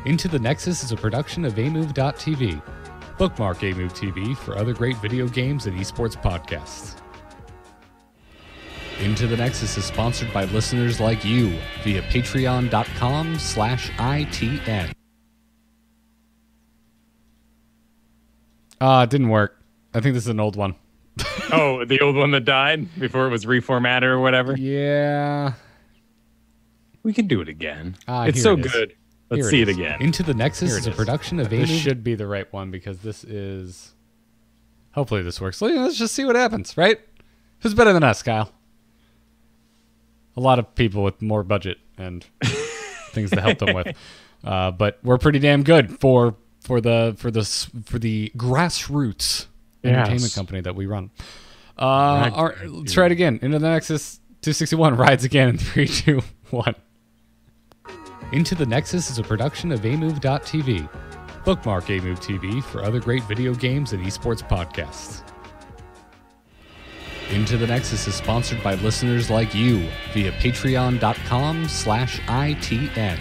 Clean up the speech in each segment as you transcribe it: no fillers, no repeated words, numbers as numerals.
Into the Nexus is a production of amove.tv. Bookmark Amove TV for other great video games and esports podcasts. Into the Nexus is sponsored by listeners like you via patreon.com/ITN. It didn't work. I think this is an old one. Oh, the old one that died before it was reformatted or whatever? Yeah. We can do it again. It's so good. Let's see it again. Into the Nexus is a production of This Amove. should be the right one because this is... Hopefully this works. Let's just see what happens, right? Who's better than us, Kyle? A lot of people with more budget and things to help them with. But we're pretty damn good for the grassroots entertainment company that we run. Let's try it again. Into the Nexus 261 rides again in 3, 2, 1. Into the Nexus is a production of amove.tv. Bookmark Amove TV for other great video games and esports podcasts. Into the Nexus is sponsored by listeners like you via patreon.com/ITN.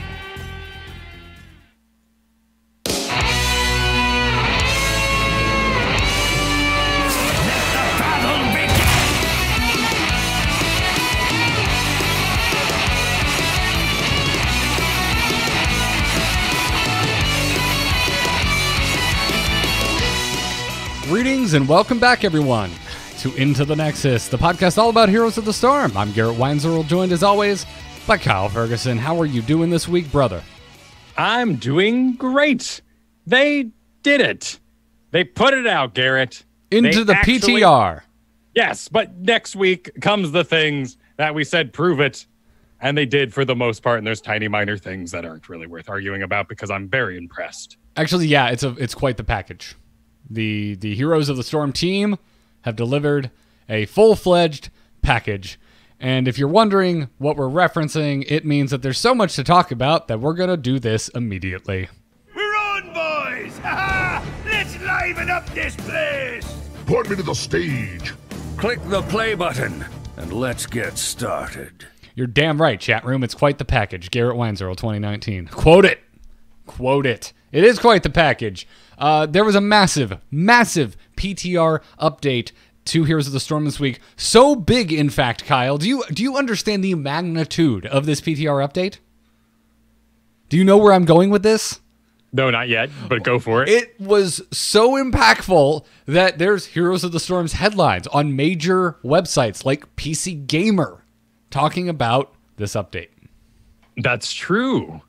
Greetings and welcome back, everyone, to Into the Nexus, the podcast all about Heroes of the Storm. I'm Garrett Weinzierl, joined as always by Kyle Fergusson. How are you doing this week, brother? I'm doing great. They did it. They put it out, Garrett. Into the PTR. Yes, but next week comes the things that we said prove it, and they did for the most part, and there's tiny minor things that aren't really worth arguing about because I'm very impressed. Actually, yeah, it's quite the package. The Heroes of the Storm team have delivered a full-fledged package. And if you're wondering what we're referencing, it means that there's so much to talk about that we're going to do this immediately. We're on, boys! Ha-ha! Let's liven up this place! Put me to the stage. Click the play button, and let's get started. You're damn right, chat room. It's quite the package. Garrett Weinzierl 2019. Quote it. Quote it. It is quite the package. There was a massive PTR update to Heroes of the Storm this week. So big, in fact, Kyle. Do you understand the magnitude of this PTR update? Do you know where I'm going with this? No, not yet, but go for it. It was so impactful that there's Heroes of the Storm's headlines on major websites like PC Gamer talking about this update. That's true.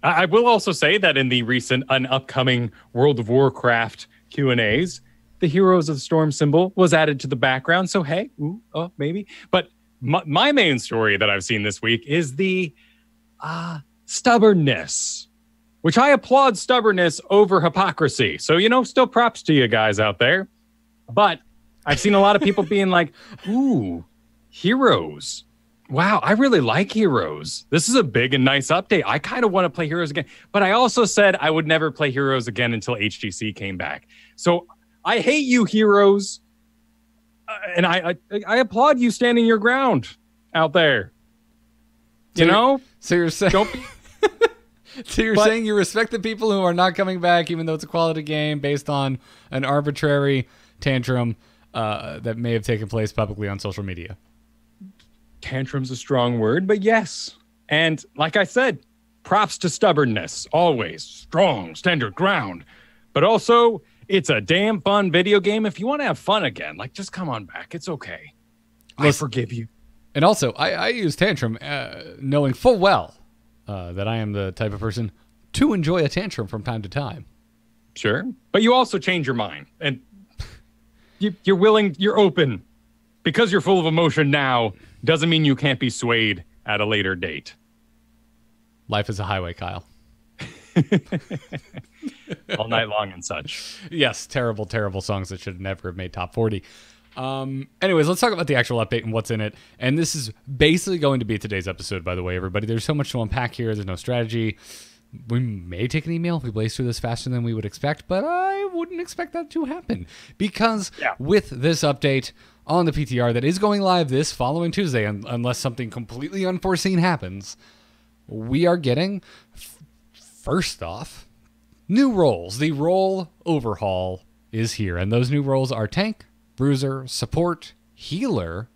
I will also say that in the recent and upcoming World of Warcraft Q&As, the Heroes of the Storm symbol was added to the background. So, hey, maybe. But my main story that I've seen this week is the stubbornness, which I applaud stubbornness over hypocrisy. So, still props to you guys out there. But I've seen a lot of people being like, ooh, Heroes. Wow, I really like Heroes. This is a big and nice update. I kind of want to play Heroes again. But I also said I would never play Heroes again until HGC came back. So I hate you, Heroes. And I applaud you standing your ground out there. So you're saying... Don't be... So you're saying you respect the people who are not coming back, even though it's a quality game based on an arbitrary tantrum that may have taken place publicly on social media. Tantrum's a strong word, but yes. And like I said, props to stubbornness. Always strong, stand your ground. But also, it's a damn fun video game. If you want to have fun again, just come on back. It's okay. I forgive you. And also, I use tantrum knowing full well that I am the type of person to enjoy a tantrum from time to time. Sure. But you also change your mind. And you're willing, you're open. Because you're full of emotion now doesn't mean you can't be swayed at a later date. Life is a highway, Kyle. All night long and such. Yes, terrible, terrible songs that should never have made top 40. Anyways, let's talk about the actual update and what's in it. And this is basically going to be today's episode, by the way, everybody. There's so much to unpack here. There's no strategy. We may take an email if we blaze through this faster than we would expect, but I wouldn't expect that to happen. Because with this update on the PTR that is going live this following Tuesday, unless something completely unforeseen happens, we are getting first off, new roles. The role overhaul is here, and those new roles are tank, bruiser, support, healer,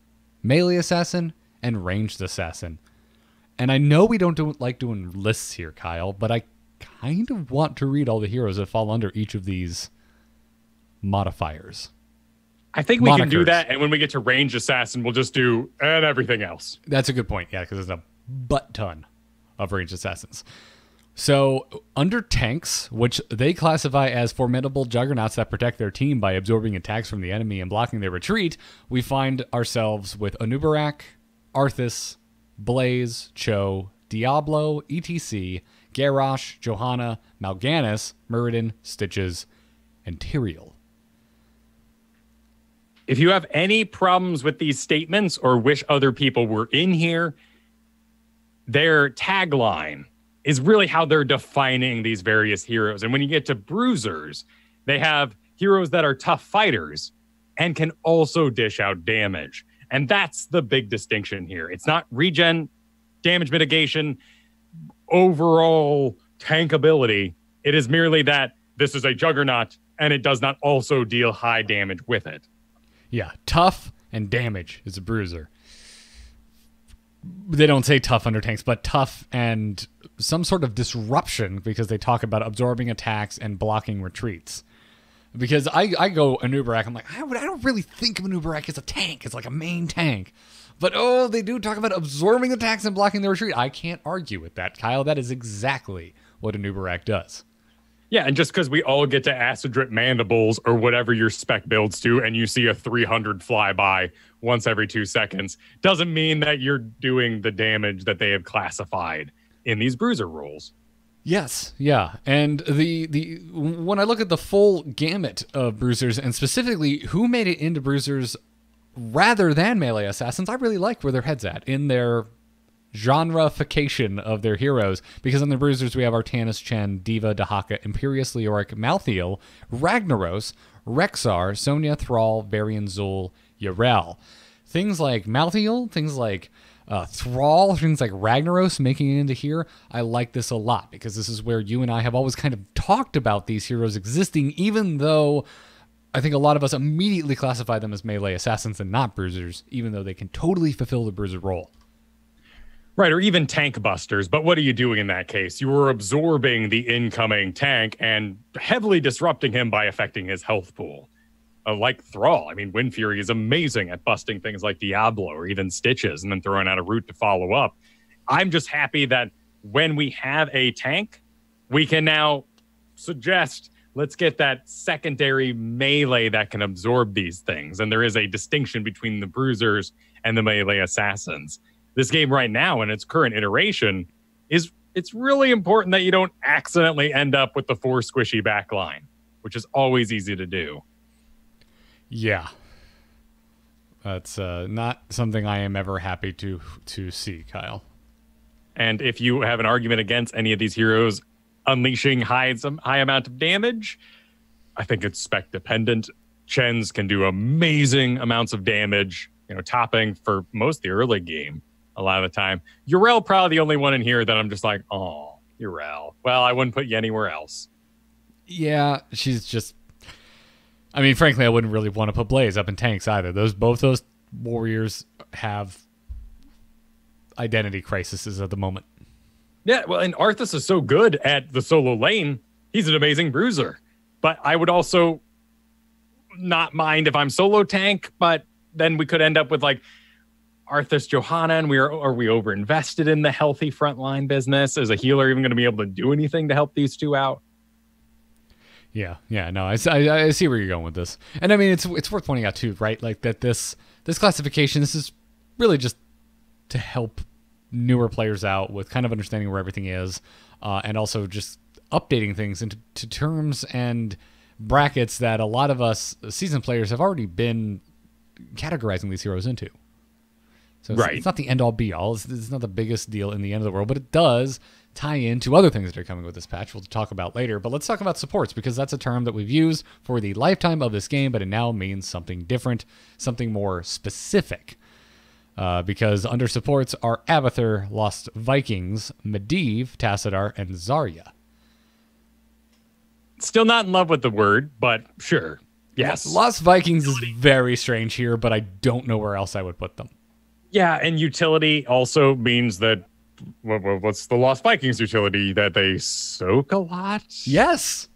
melee assassin, and ranged assassin. And I know we don't like doing lists here, Kyle, but I kind of want to read all the heroes that fall under each of these modifiers. I think we can do that, and when we get to ranged assassin, we'll just do and everything else. That's a good point, yeah, because there's a butt ton of ranged assassins. So under tanks, which they classify as formidable juggernauts that protect their team by absorbing attacks from the enemy and blocking their retreat, we find ourselves with Anubarak, Arthas, Blaze, Cho, Diablo, ETC, Garrosh, Johanna, Mal'Ganis, Muradin, Stitches, and Tyrael. If you have any problems with these statements or wish other people were in here, their tagline is really how they're defining these various heroes. And when you get to bruisers, they have heroes that are tough fighters and can also dish out damage. And that's the big distinction here. It's not regen, damage mitigation, overall tankability. It is merely that this is a juggernaut and it does not also deal high damage with it. Yeah, tough and damage is a bruiser. They don't say tough under tanks, but tough and some sort of disruption, because they talk about absorbing attacks and blocking retreats. Because I go Anubarak, I'm like, I don't really think of Anubarak as a tank. It's like a main tank. But they do talk about absorbing attacks and blocking the retreat. I can't argue with that, Kyle. That is exactly what Anubarak does. Yeah, and just because we all get to acid drip mandibles or whatever your spec builds to, and you see a 300 fly by once every 2 seconds, doesn't mean that you're doing the damage that they have classified in these bruiser roles. Yes, yeah. And the when I look at the full gamut of bruisers, and specifically who made it into bruisers rather than melee assassins, I really like where their head's at in their genreification of their heroes, because on the bruisers we have Artanis, Chen, Diva, Dahaka, Imperius, Leoric, Malthael, Ragnaros, Rexar, Sonya, Thrall, Varian, Zul, Yarel. Things like Malthael, things like Thrall, things like Ragnaros making it into here, I like this a lot, because this is where you and I have always kind of talked about these heroes existing, even though I think a lot of us immediately classify them as melee assassins and not bruisers, even though they can totally fulfill the bruiser role. Right, or even tank busters. But what are you doing in that case? You were absorbing the incoming tank and heavily disrupting him by affecting his health pool. Like Thrall. I mean, Wind Fury is amazing at busting things like Diablo or even Stitches and then throwing out a root to follow up. I'm just happy that when we have a tank, we can now suggest, let's get that secondary melee that can absorb these things. And there is a distinction between the bruisers and the melee assassins. This game right now in its current iteration it's really important that you don't accidentally end up with the 4 squishy backline, which is always easy to do. Yeah. That's not something I am ever happy to see, Kyle. And if you have an argument against any of these heroes unleashing high amount of damage, I think it's spec dependent. Chens can do amazing amounts of damage, topping for most of the early game. A lot of the time. Yarel probably the only one in here that I'm just like, oh, Yarel. Well, I wouldn't put you anywhere else. Yeah, she's just... I mean, frankly, I wouldn't really want to put Blaze up in tanks either. Both those warriors have identity crises at the moment. Yeah, well, and Arthas is so good at the solo lane. He's an amazing bruiser. But I would also not mind if I'm solo tank, but then we could end up with like Arthas, Johanna, and are we over invested in the healthy frontline business? Is a healer even going to be able to do anything to help these two out? Yeah, no, I see where you're going with this, and I mean it's worth pointing out too, right? Like that this classification, this is really just to help newer players out with kind of understanding where everything is, and also just updating things into terms and brackets that a lot of us seasoned players have already been categorizing these heroes into. So it's not the end-all be-all. It's not the biggest deal in the end of the world, but it does tie into other things that are coming with this patch we'll talk about later. But let's talk about supports, because that's a term that we've used for the lifetime of this game, but it now means something different, something more specific. Because under supports are Abathur, Lost Vikings, Medivh, Tassadar, and Zarya. Still not in love with the word, but sure. Yes. Lost Vikings is very strange here, but I don't know where else I would put them. Yeah, and utility also means that what's the Lost Vikings utility? That they soak a lot? Yes.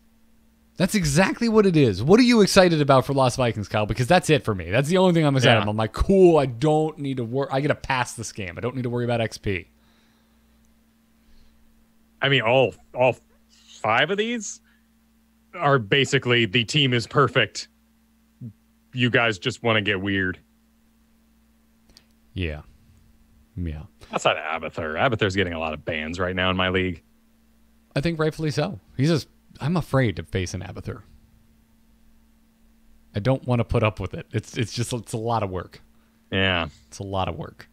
That's exactly what it is. What are you excited about for Lost Vikings, Kyle? Because that's it for me. That's the only thing I'm excited about. I'm like, cool, I don't need to worry. I get to pass this game. I don't need to worry about XP. I mean, all 5 of these are basically the team is perfect. You guys just want to get weird. Yeah. Yeah. Outside of Abathur. Abathur's getting a lot of bans right now in my league. I think rightfully so. I'm afraid to face an Abathur. I don't want to put up with it. It's a lot of work. Yeah. It's a lot of work.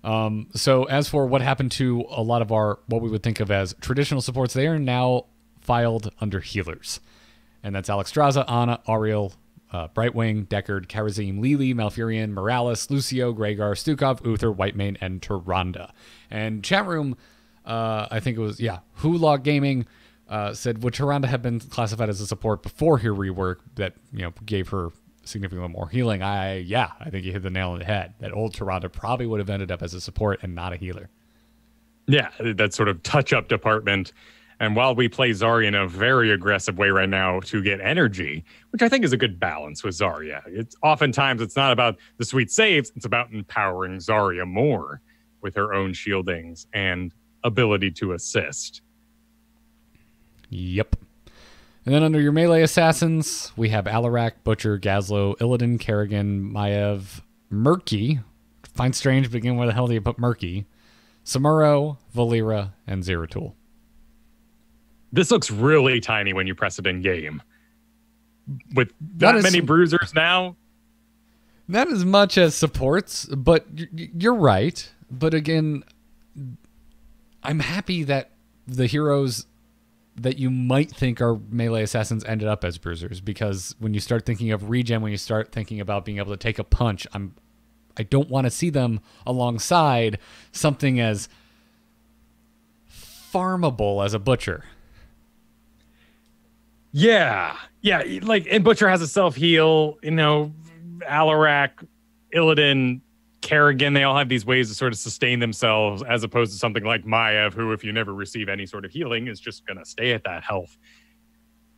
So as for what happened to a lot of our, what we would think of as traditional supports, they are now filed under healers. And that's Alexstrasza, Ana, Auriel, Brightwing, Deckard, Karazim, Lili, Malfurion, Morales, Lucio, Gregar, Stukov, Uther, Whitemane, and Tyrande. And chat room, I think it was, Hulog Gaming, said would Tyrande have been classified as a support before her rework that gave her significantly more healing? I think you hit the nail on the head. That old Tyrande probably would have ended up as a support and not a healer. Yeah, that sort of touch-up department. And while we play Zarya in a very aggressive way right now to get energy, which I think is a good balance with Zarya, oftentimes it's not about the sweet saves, it's about empowering Zarya more with her own shieldings and ability to assist. Yep. And then under your melee assassins, we have Alarak, Butcher, Gazlo, Illidan, Kerrigan, Maiev, Murky. Find strange, but again, where the hell do you put Murky? Samuro, Valera, and Zeratul. This looks really tiny when you press it in game. With that many bruisers now? Not as much as supports, but you're right. But again, I'm happy that the heroes that you might think are melee assassins ended up as bruisers, because when you start thinking of regen, when you start thinking about being able to take a punch, I don't want to see them alongside something as farmable as a Butcher. Yeah, and Butcher has a self-heal, Alarak, Illidan, Kerrigan, they all have these ways to sort of sustain themselves, as opposed to something like Maiev, who, if you never receive any sort of healing, is just going to stay at that health.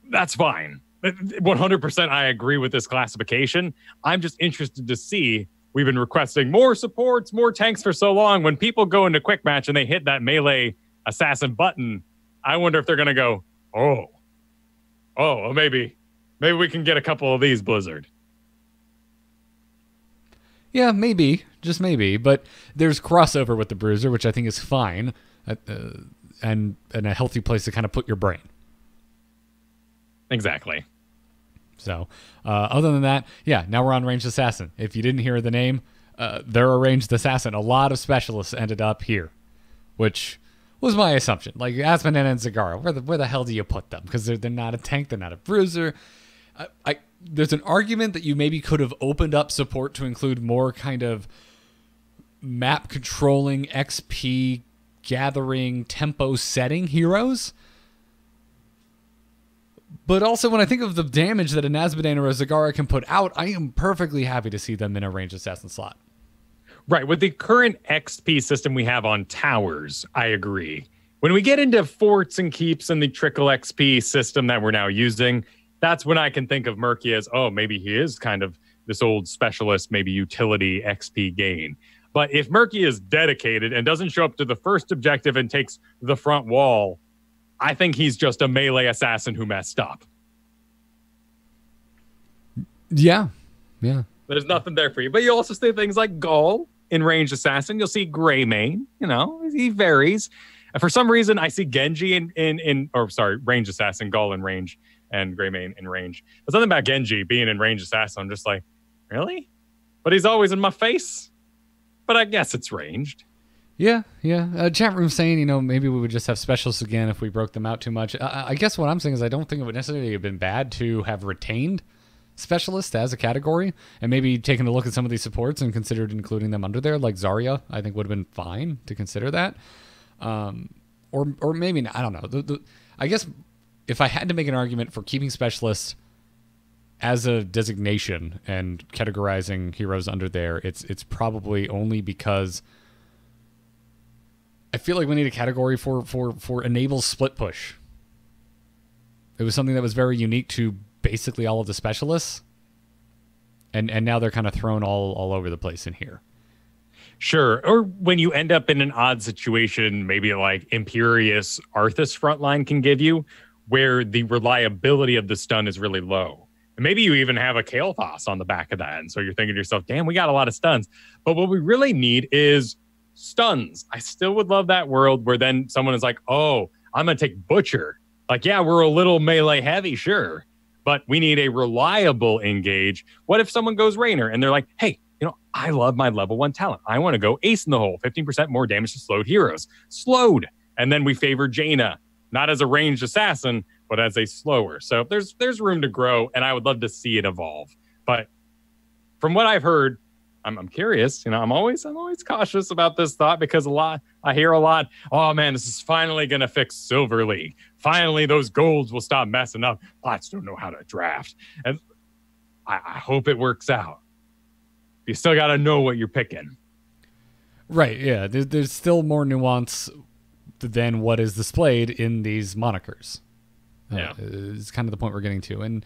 That's fine. 100% I agree with this classification. I'm just interested to see, we've been requesting more supports, more tanks for so long. When people go into quick match and they hit that melee assassin button, I wonder if they're going to go, well, maybe we can get a couple of these, Blizzard. Yeah, maybe, just maybe. But there's crossover with the Bruiser, which I think is fine, and a healthy place to kind of put your brain. Exactly. So, other than that, now we're on Ranged Assassin. If you didn't hear the name, they're a Ranged Assassin. A lot of specialists ended up here, which was my assumption. Like Asmodean and Zagara, where the hell do you put them? Because they're not a tank, they're not a bruiser. There's an argument that you maybe could have opened up support to include more kind of map controlling, XP gathering, tempo setting heroes. But also, when I think of the damage that an Asmodean or a Zagara can put out, I am perfectly happy to see them in a Ranged Assassin slot. Right. With the current XP system we have on towers, I agree. When we get into forts and keeps and the trickle XP system that we're now using, that's when I can think of Murky as, maybe he is kind of this old specialist, maybe utility XP gain. But if Murky is dedicated and doesn't show up to the first objective and takes the front wall, I think he's just a melee assassin who messed up. Yeah. There's nothing there for you. But you also see things like Gaul in Ranged Assassin. You'll see Greymane. He varies. For some reason, I see Genji Ranged Assassin, Gaul in range, and Greymane in range. But something about Genji being in Ranged Assassin, I'm just like, really? But he's always in my face. But I guess it's ranged. Yeah. Chat room saying, maybe we would just have specialists again if we broke them out too much. I guess what I'm saying is I don't think it would necessarily have been bad to have retained specialists as a category and maybe taken a look at some of these supports and considered including them under there. Like Zarya, I think would have been fine to consider that. Or maybe not, I don't know. I guess if I had to make an argument for keeping specialists as a designation and categorizing heroes under there, it's probably only because I feel like we need a category for enable split push. It was something that was very unique to basically all of the specialists, and now they're kind of thrown all over the place in here. Sure. Or when you end up in an odd situation, maybe like Imperious Arthas frontline can give you, where the reliability of the stun is really low. And maybe you even have a Kael'thas on the back of that. And so you're thinking to yourself, damn, we got a lot of stuns. But what we really need is stuns. I still would love that world where then someone is like, oh, I'm going to take Butcher. Like, yeah, we're a little melee heavy, sure. But we need a reliable engage. What if someone goes Raynor and they're like, hey, I love my level 1 talent. I want to go ace in the hole. 15% more damage to slowed heroes. Slowed. And then we favor Jaina, not as a ranged assassin, but as a slower. So there's room to grow, and I would love to see it evolve. But from what I've heard, I'm curious. I'm always cautious about this thought because I hear a lot. Oh man, this is finally gonna fix Silver League. Finally, those golds will stop messing up. Bots don't know how to draft, and I hope it works out. You still got to know what you're picking. Right, yeah. There's still more nuance than what is displayed in these monikers. Yeah. It's kind of the point we're getting to. And,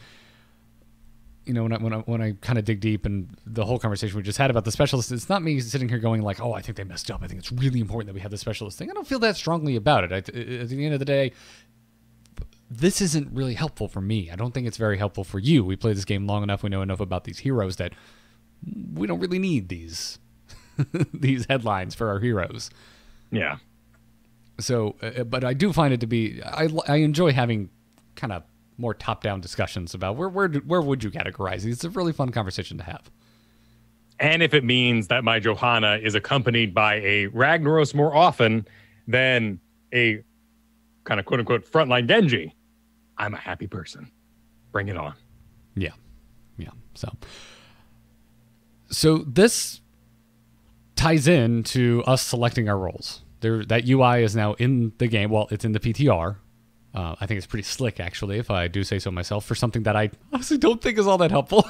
when I kind of dig deep and the whole conversation we just had about the specialists, it's not me sitting here going like, oh, I think they messed up. I think it's really important that we have the specialist thing. I don't feel that strongly about it. At the end of the day, this isn't really helpful for me. I don't think it's very helpful for you. We play this game long enough. We know enough about these heroes that we don't really need these these headlines for our heroes. Yeah. So, but I do find it to be, I enjoy having kind of more top-down discussions about where would you categorize these. It's a really fun conversation to have. And if it means that my Johanna is accompanied by a Ragnaros more often than a kind of quote-unquote frontline Genji, I'm a happy person. Bring it on. Yeah. So this ties in to us selecting our roles. That UI is now in the game. Well, it's in the PTR. I think it's pretty slick, actually, if I do say so myself, for something that I honestly don't think is all that helpful.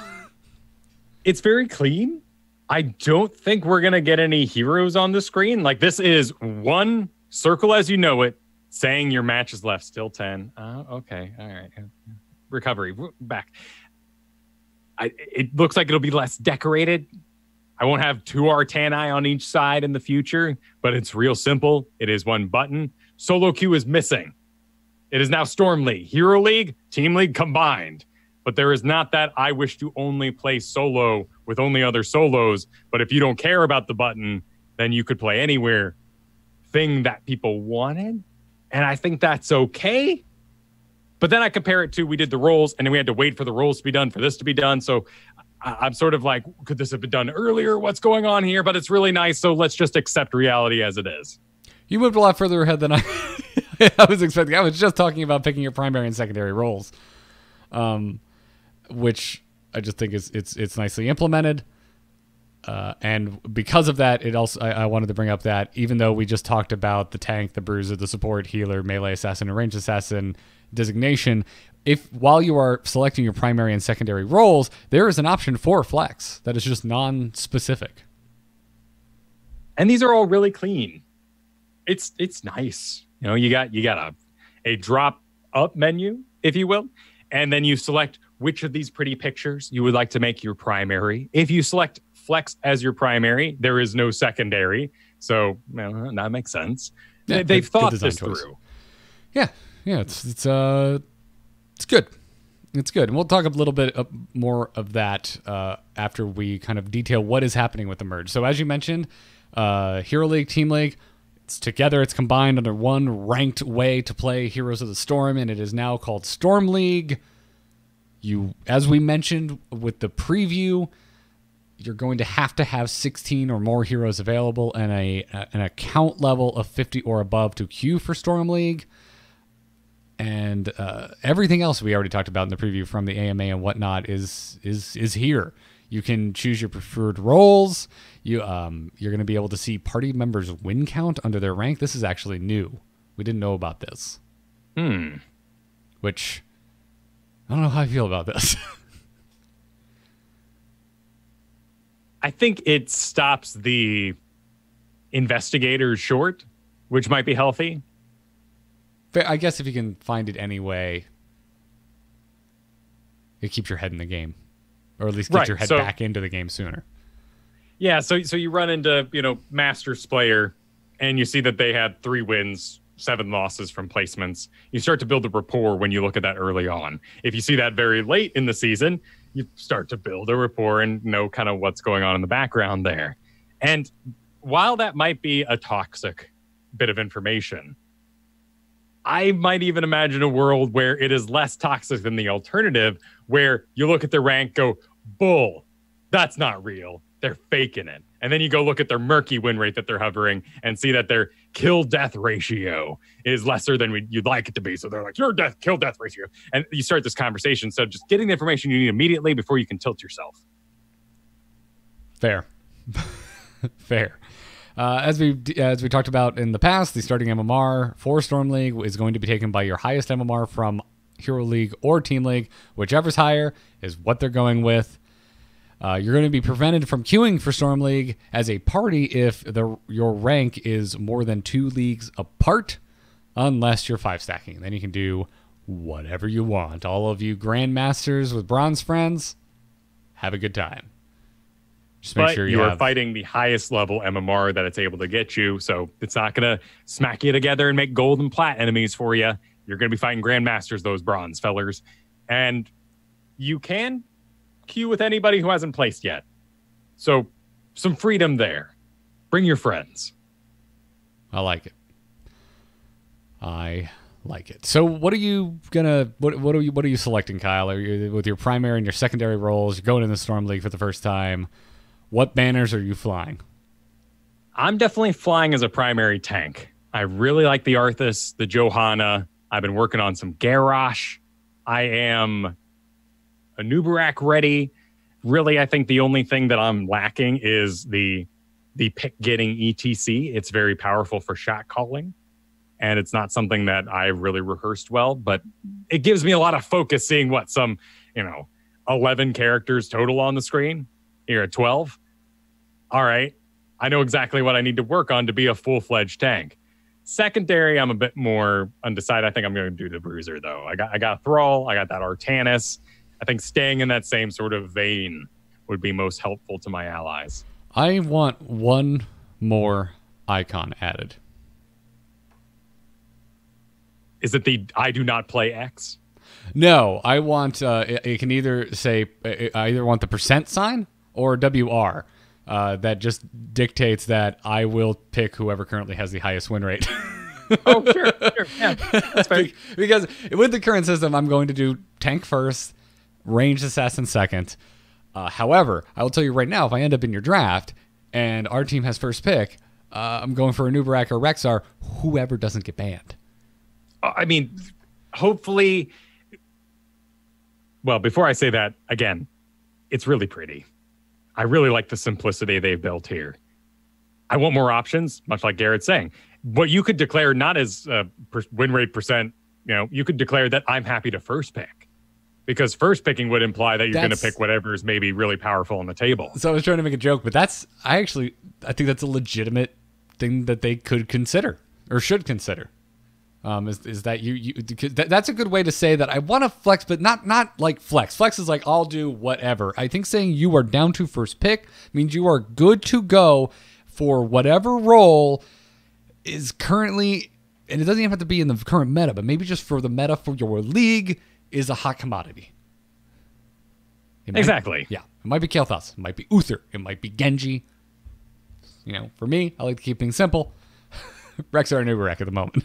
It's very clean. I don't think we're going to get any heroes on the screen. Like, this is one circle as you know it, saying your match is left. Still 10. Okay. All right. Recovery. Back. It looks like it'll be less decorated. I won't have 2 Artani on each side in the future, but it's real simple. It is one button. Solo queue is missing. It is now Storm League. Hero League, Team League combined. But there is not that I wish to only play solo with only other solos. But if you don't care about the button, then you could play anywhere thing that people wanted. And I think that's okay. But then I compare it to, we did the roles and then we had to wait for the roles to be done for this to be done. So I'm sort of like, could this have been done earlier? What's going on here? But it's really nice. So let's just accept reality as it is. You moved a lot further ahead than I was expecting. I was just talking about picking your primary and secondary roles, which I just think it's nicely implemented. And because of that, it also I wanted to bring up that even though we just talked about the tank, the bruiser, the support, healer, melee assassin, and ranged assassin designation, if while you are selecting your primary and secondary roles, there is an option for flex that is just non-specific. And these are all really clean. It's nice. You got a drop up menu, if you will, and then you select which of these pretty pictures you would like to make your primary. If you select flex as your primary, there is no secondary. So that makes sense. Yeah, they've thought this through. Yeah, it's good. It's good. And we'll talk a little bit more of that after we kind of detail what is happening with the merge. So as you mentioned, Hero League, Team League, it's together. It's combined under one ranked way to play Heroes of the Storm, and it is now called Storm League. As we mentioned with the preview, you're going to have 16 or more heroes available and an account level of 50 or above to queue for Storm League. And everything else we already talked about in the preview from the AMA and whatnot is here. You can choose your preferred roles. You're going to be able to see party members' win count under their rank. This is actually new. We didn't know about this. which I don't know how I feel about this. I think it stops the investigators short, which might be healthy. I guess if you can find it anyway, it keeps your head in the game, or at least get your head back into the game sooner. Yeah, so you run into, Masters player, and you see that they had 3 wins, 7 losses from placements. You start to build a rapport when you look at that early on. If you see that very late in the season, you start to build a rapport and know kind of what's going on in the background there. And while that might be a toxic bit of information, I might even imagine a world where it is less toxic than the alternative, where you look at their rank, go, bull, that's not real. They're faking it. And then you go look at their murky win rate that they're hovering and see that their kill-death ratio is lesser than you'd like it to be. So they're like, your kill-death ratio. And you start this conversation. So just getting the information you need immediately before you can tilt yourself. Fair. Fair. As we talked about in the past, the starting MMR for Storm League is going to be taken by your highest MMR from Hero League or Team League. Whichever's higher is what they're going with. You're going to be prevented from queuing for Storm League as a party if your rank is more than 2 leagues apart, unless you're 5 stacking. Then you can do whatever you want. All of you Grandmasters with bronze friends, have a good time. Just make sure you are fighting the highest level MMR that it's able to get you, so it's not going to smack you together and make gold and plat enemies for you. You're going to be fighting Grandmasters, those bronze fellers. And you can queue with anybody who hasn't placed yet. So some freedom there. Bring your friends. I like it. I like it. So what are you selecting, Kyle? Are you, with your primary and your secondary roles, you're going in the Storm League for the first time. What banners are you flying? I'm definitely flying as a primary tank. I really like the Arthas, the Johanna. I've been working on some Garrosh. I am a Nubarak ready. Really, I think the only thing that I'm lacking is the pick getting ETC. It's very powerful for shot calling, and it's not something that I really rehearsed well, but it gives me a lot of focus seeing what some, 11 characters total on the screen. Here at 12. All right. I know exactly what I need to work on to be a full-fledged tank. Secondary, I'm a bit more undecided. I think I'm going to do the Bruiser, though. I got Thrall. I got that Artanis. I think staying in that same sort of vein would be most helpful to my allies. I want one more icon added. Is it the I do not play X? No, I want it can either say I either want the percent sign or WR. That just dictates that I will pick whoever currently has the highest win rate. Oh, sure. Yeah, that's fair. Because with the current system, I'm going to do tank first, ranged assassin second. However, I will tell you right now, if I end up in your draft and our team has first pick, I'm going for a Nubarak or Rexar, whoever doesn't get banned. I mean, hopefully... Well, before I say that, again, it's really pretty. I really like the simplicity they've built here. I want more options, much like Garrett's saying. But you could declare not as win rate percent, you could declare that I'm happy to first pick. Because first picking would imply that you're going to pick whatever is maybe really powerful on the table. So I was trying to make a joke, but I think that's a legitimate thing that they could consider or should consider. Is that that's a good way to say that I want to flex, but not like flex. Flex is like I'll do whatever. I think saying you are down to first pick means you are good to go for whatever role is currently, and it doesn't even have to be in the current meta, but maybe just for the meta for your league is a hot commodity. Exactly. Yeah, it might be Kael'thas, it might be Uther, it might be Genji. For me, I like to keep things simple. Rexar and Nubarak at the moment.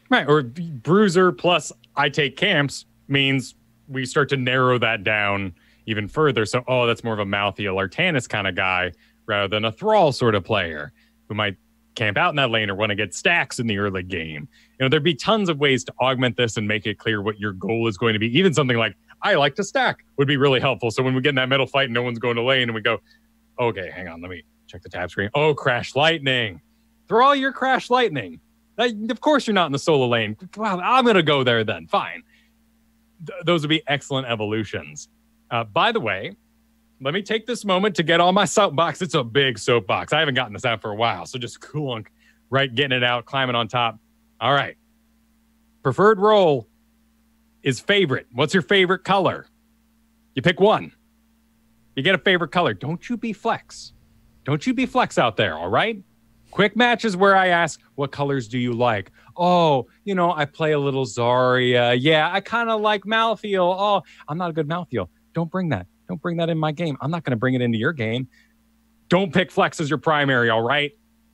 Right, or Bruiser plus I take camps means we start to narrow that down even further. So, that's more of a Malthael Artanis kind of guy rather than a Thrall sort of player who might camp out in that lane or want to get stacks in the early game. There'd be tons of ways to augment this and make it clear what your goal is going to be. Even something like, I like to stack would be really helpful. So when we get in that middle fight and no one's going to lane and we go, okay, hang on, let me check the tab screen. Oh, Crash Lightning. Throw all your Crash Lightning. Of course you're not in the solo lane. Wow, I'm going to go there then. Fine. those would be excellent evolutions. By the way, let me take this moment to get on my soapbox. It's a big soapbox. I haven't gotten this out for a while, so just cool, right? Getting it out, climbing on top. All right. Preferred role is favorite. What's your favorite color? You pick one. You get a favorite color. Don't you be flex. Don't you be flex out there, all right? Quick match is where I ask, what colors do you like? Oh, I play a little Zarya. Yeah, I kind of like Malthael. Oh, I'm not a good Malthael. Don't bring that. Don't bring that in my game. I'm not going to bring it into your game. Don't pick flex as your primary, all right?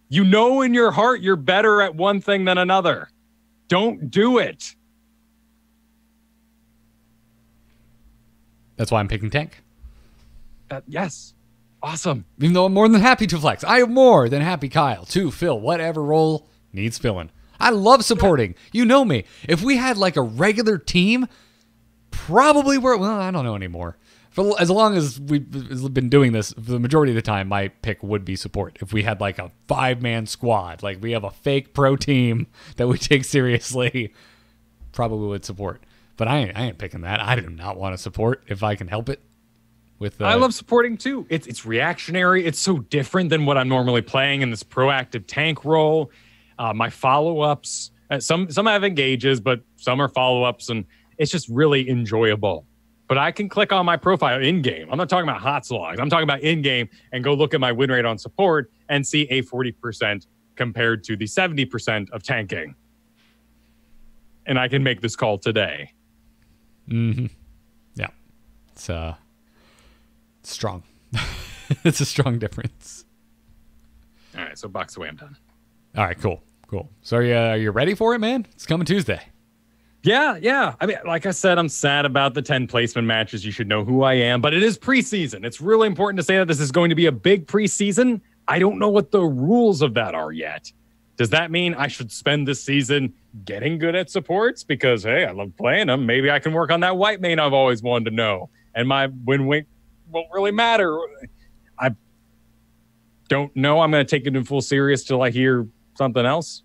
You know in your heart you're better at one thing than another. Don't do it. That's why I'm picking tank. Yes. Awesome. Even though I'm more than happy to flex. I am more than happy, Kyle, to fill whatever role needs filling. I love supporting. You know me. If we had like a regular team, probably I don't know anymore. For as long as we've been doing this, for the majority of the time, my pick would be support. If we had like a 5-man squad, like we have a fake pro team that we take seriously, probably would support. But I ain't picking that. I do not want to support if I can help it. I love supporting too. It's reactionary. It's so different than what I'm normally playing in this proactive tank role. My follow-ups, some have engages, but some are follow-ups, and it's just really enjoyable. But I can click on my profile in-game. I'm not talking about hot slogs. I'm talking about in-game and go look at my win rate on support and see a 40% compared to the 70% of tanking. And I can make this call today. Mm-hmm. Yeah. It's strong. It's a strong difference. All right, so box away, I'm done. All right, cool. So are you ready for it, man? It's coming Tuesday. Yeah. I mean, like I said, I'm sad about the 10 placement matches. You should know who I am, but it is preseason. It's really important to say that this is going to be a big preseason. I don't know what the rules of that are yet. Does that mean I should spend this season getting good at supports? Because, hey, I love playing them. Maybe I can work on that white main I've always wanted to know. And my win rate won't really matter. I don't know. I'm going to take it in full serious till I hear something else.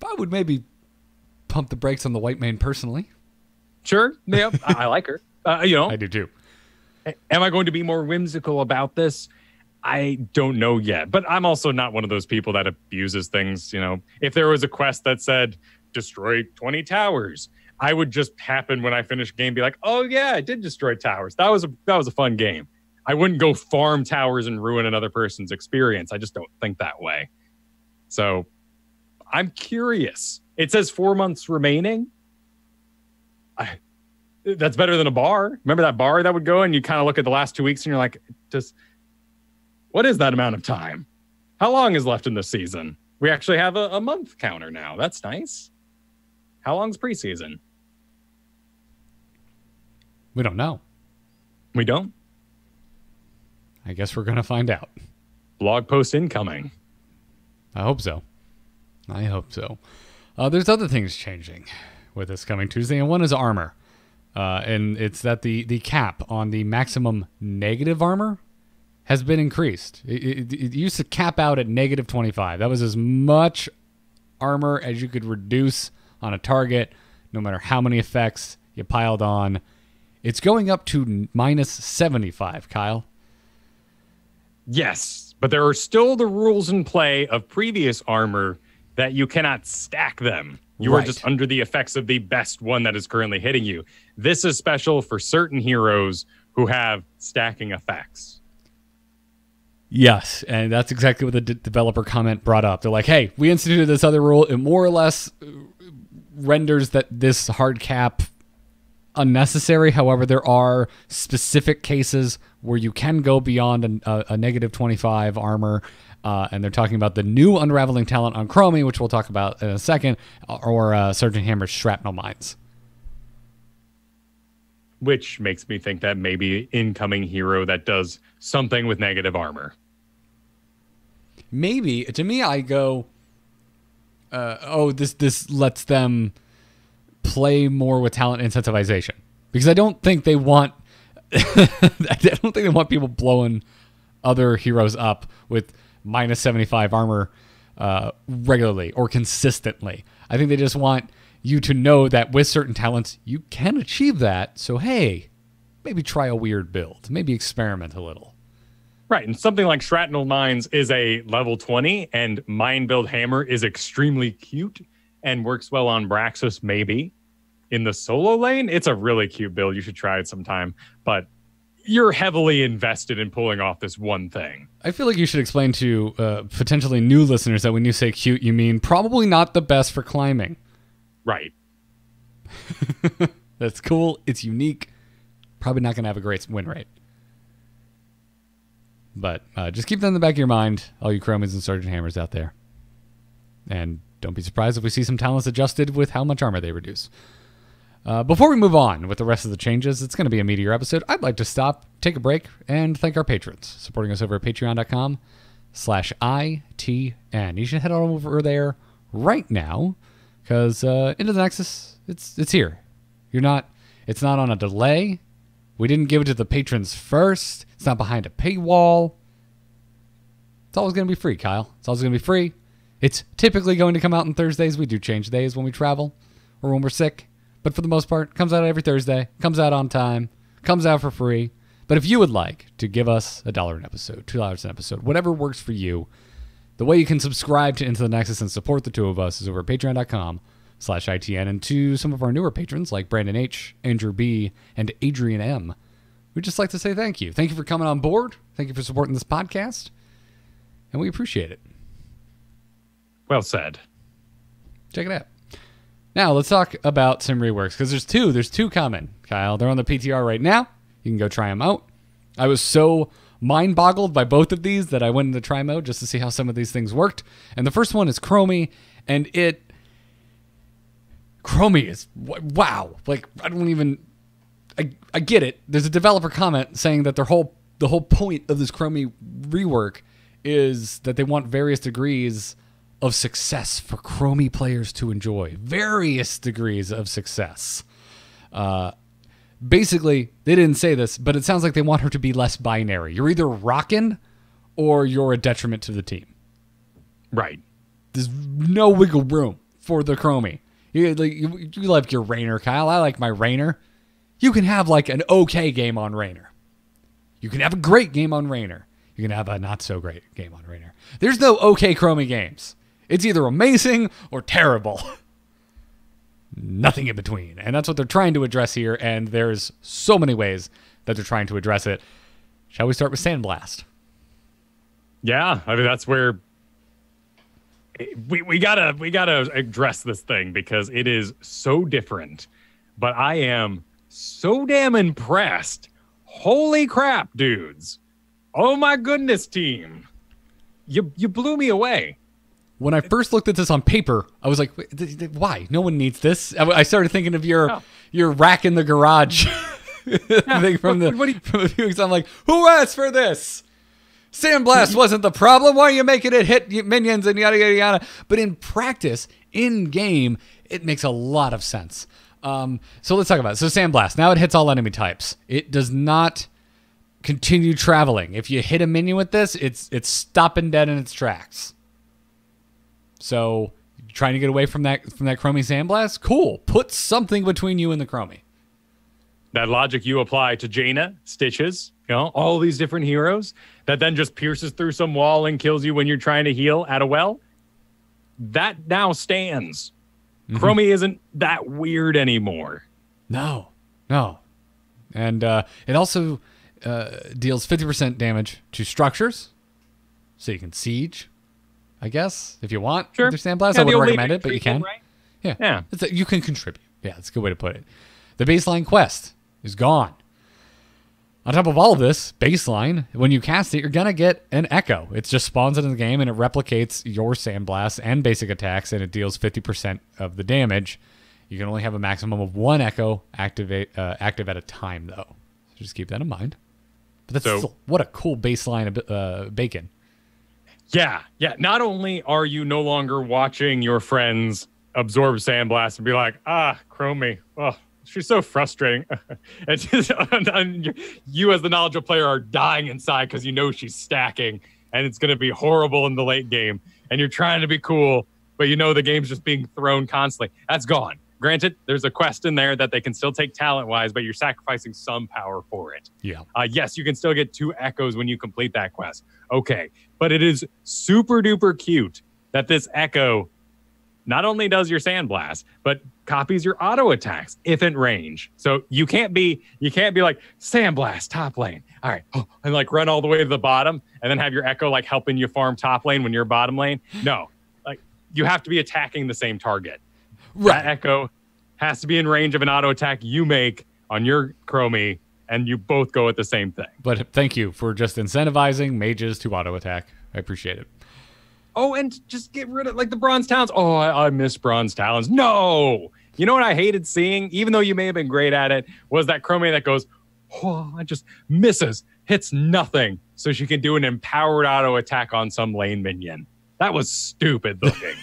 I would maybe pump the brakes on the white main personally. Sure. Yeah, I like her. I do too. Am I going to be more whimsical about this? I don't know yet. But I'm also not one of those people that abuses things. If there was a quest that said destroy 20 towers, I would just happen when I finish a game be like, oh yeah, I did destroy towers. That was a fun game. I wouldn't go farm towers and ruin another person's experience. I just don't think that way. So I'm curious. It says 4 months remaining. That's better than a bar. Remember that bar that would go and you kind of look at the last 2 weeks and you're like, what is that amount of time? How long is left in this season? We actually have a month counter now. That's nice. How long's preseason? We don't know. We don't? I guess we're going to find out. Blog post incoming. I hope so. There's other things changing with this coming Tuesday, and one is armor. And it's that the cap on the maximum negative armor has been increased. It used to cap out at negative 25. That was as much armor as you could reduce on a target, no matter how many effects you piled on. It's going up to minus 75, Kyle. Yes, but there are still the rules in play of previous armor that you cannot stack them. You are just under the effects of the best one that is currently hitting you. This is special for certain heroes who have stacking effects. Yes, and that's exactly what the developer comment brought up. They're like, hey, we instituted this other rule. It more or less renders that this hard cap unnecessary. However, there are specific cases where you can go beyond a negative 25 armor. And they're talking about the new unraveling talent on Chromie, which we'll talk about in a second, or Sergeant Hammer's shrapnel mines. Which makes me think that maybe incoming hero that does something with negative armor. Maybe. To me, I go, this lets them play more with talent incentivization. Because I don't think they want people blowing other heroes up with minus 75 armor regularly or consistently. I think they just want, you to know that with certain talents, you can achieve that. So, hey, maybe try a weird build. Maybe experiment a little. Right, and something like Shrapnel Mines is a level 20, and Mine Build Hammer is extremely cute and works well on Braxis, maybe. In the solo lane, it's a really cute build. You should try it sometime. But you're heavily invested in pulling off this one thing. I feel like you should explain to potentially new listeners that when you say cute, you mean probably not the best for climbing. Right. That's cool. It's unique. Probably not going to have a great win rate. But just keep that in the back of your mind, all you Chromies and Sergeant Hammers out there. And don't be surprised if we see some talents adjusted with how much armor they reduce. Before we move on with the rest of the changes, it's going to be a meteor episode. I'd like to stop, take a break, and thank our patrons supporting us over at patreon.com/ITN. You should head on over there right now because Into the Nexus, it's here. It's not on a delay. We didn't give it to the patrons first. It's not behind a paywall. It's always going to be free, Kyle. It's always going to be free. It's typically going to come out on Thursdays. We do change days when we travel or when we're sick. But for the most part, it comes out every Thursday. Comes out on time. Comes out for free. But if you would like to give us $1 an episode, $2 an episode, whatever works for you, the way you can subscribe to Into the Nexus and support the two of us is over at patreon.com/ITN. And to some of our newer patrons like Brandon H., Andrew B., and Adrian M., we'd just like to say thank you. Thank you for coming on board. Thank you for supporting this podcast. And we appreciate it. Well said. Check it out. Now, let's talk about some reworks, because there's two. There's two coming, Kyle. They're on the PTR right now. You can go try them out. I was so mind-boggled by both of these that I went into try mode just to see how some of these things worked. And the first one is Chromie, and Chromie is, wow. Like, I don't even, I get it. There's a developer comment saying that the whole point of this Chromie rework is that they want various degrees of success for Chromie players to enjoy. Various degrees of success. Basically, they didn't say this, but it sounds like they want her to be less binary. You're either rocking or you're a detriment to the team. Right. There's no wiggle room for the Chromie. You like your Rainer, Kyle. I like my Rainer. You can have like an okay game on Rainer. You can have a great game on Rainer. You can have a not so great game on Rainer. There's no okay Chromie games. It's either amazing or terrible. Nothing in between. And that's what they're trying to address here, and there's so many ways that they're trying to address it. Shall we start with Sandblast? Yeah, I mean, that's where we gotta address this thing because it is so different. But I am so damn impressed. Holy crap, dudes. Oh my goodness, team. You blew me away. When I first looked at this on paper, I was like, why? No one needs this. I started thinking of your rack in the garage thing from the few weeks. I'm like, who asked for this? Sandblast wasn't the problem. Why are you making it hit minions and yada, yada, yada? But in practice, in game, it makes a lot of sense. So let's talk about it. So Sandblast, now it hits all enemy types. It does not continue traveling. If you hit a minion with this, it's stopping dead in its tracks. So, trying to get away from that Chromie Sandblast? Cool. Put something between you and the Chromie. That logic you apply to Jaina, Stitches, all these different heroes that then just pierces through some wall and kills you when you're trying to heal at a well. That now stands. Mm-hmm. Chromie isn't that weird anymore. No. And it also deals 50% damage to structures, so you can siege. I guess, if you want. Sure. With your Sandblast, I wouldn't recommend it, but you can. Right? Yeah. You can contribute. Yeah, that's a good way to put it. The baseline quest is gone. On top of all of this, baseline, when you cast it, you're going to get an Echo. It just spawns it in the game, and it replicates your Sandblast and basic attacks, and it deals 50% of the damage. You can only have a maximum of one Echo active at a time, though. So just keep that in mind. But that's what a cool baseline bacon. Yeah. Not only are you no longer watching your friends absorb Sandblast and be like, Chromie, oh, she's so frustrating. and you as the knowledgeable player are dying inside because you know she's stacking and it's going to be horrible in the late game. And you're trying to be cool, but you know the game's just being thrown constantly. That's gone. Granted, there's a quest in there that they can still take talent-wise, but you're sacrificing some power for it. Yeah. Yes, you can still get 2 echoes when you complete that quest. Okay, but it is super-duper cute that this echo not only does your sandblast, but copies your auto attacks if in range. So you can't be like sandblast top lane. All right, and like run all the way to the bottom and then have your echo like helping you farm top lane when you're bottom lane. No, like you have to be attacking the same target. Right. That echo has to be in range of an auto attack you make on your Chromie, and you both go at the same thing. But thank you for just incentivizing mages to auto attack. I appreciate it. Oh, and just get rid of like the bronze talons. Oh, I miss bronze talons. No. You know what I hated seeing, even though you may have been great at it, was that Chromie that goes, oh, it just misses, hits nothing. So she can do an empowered auto attack on some lane minion. That was stupid looking.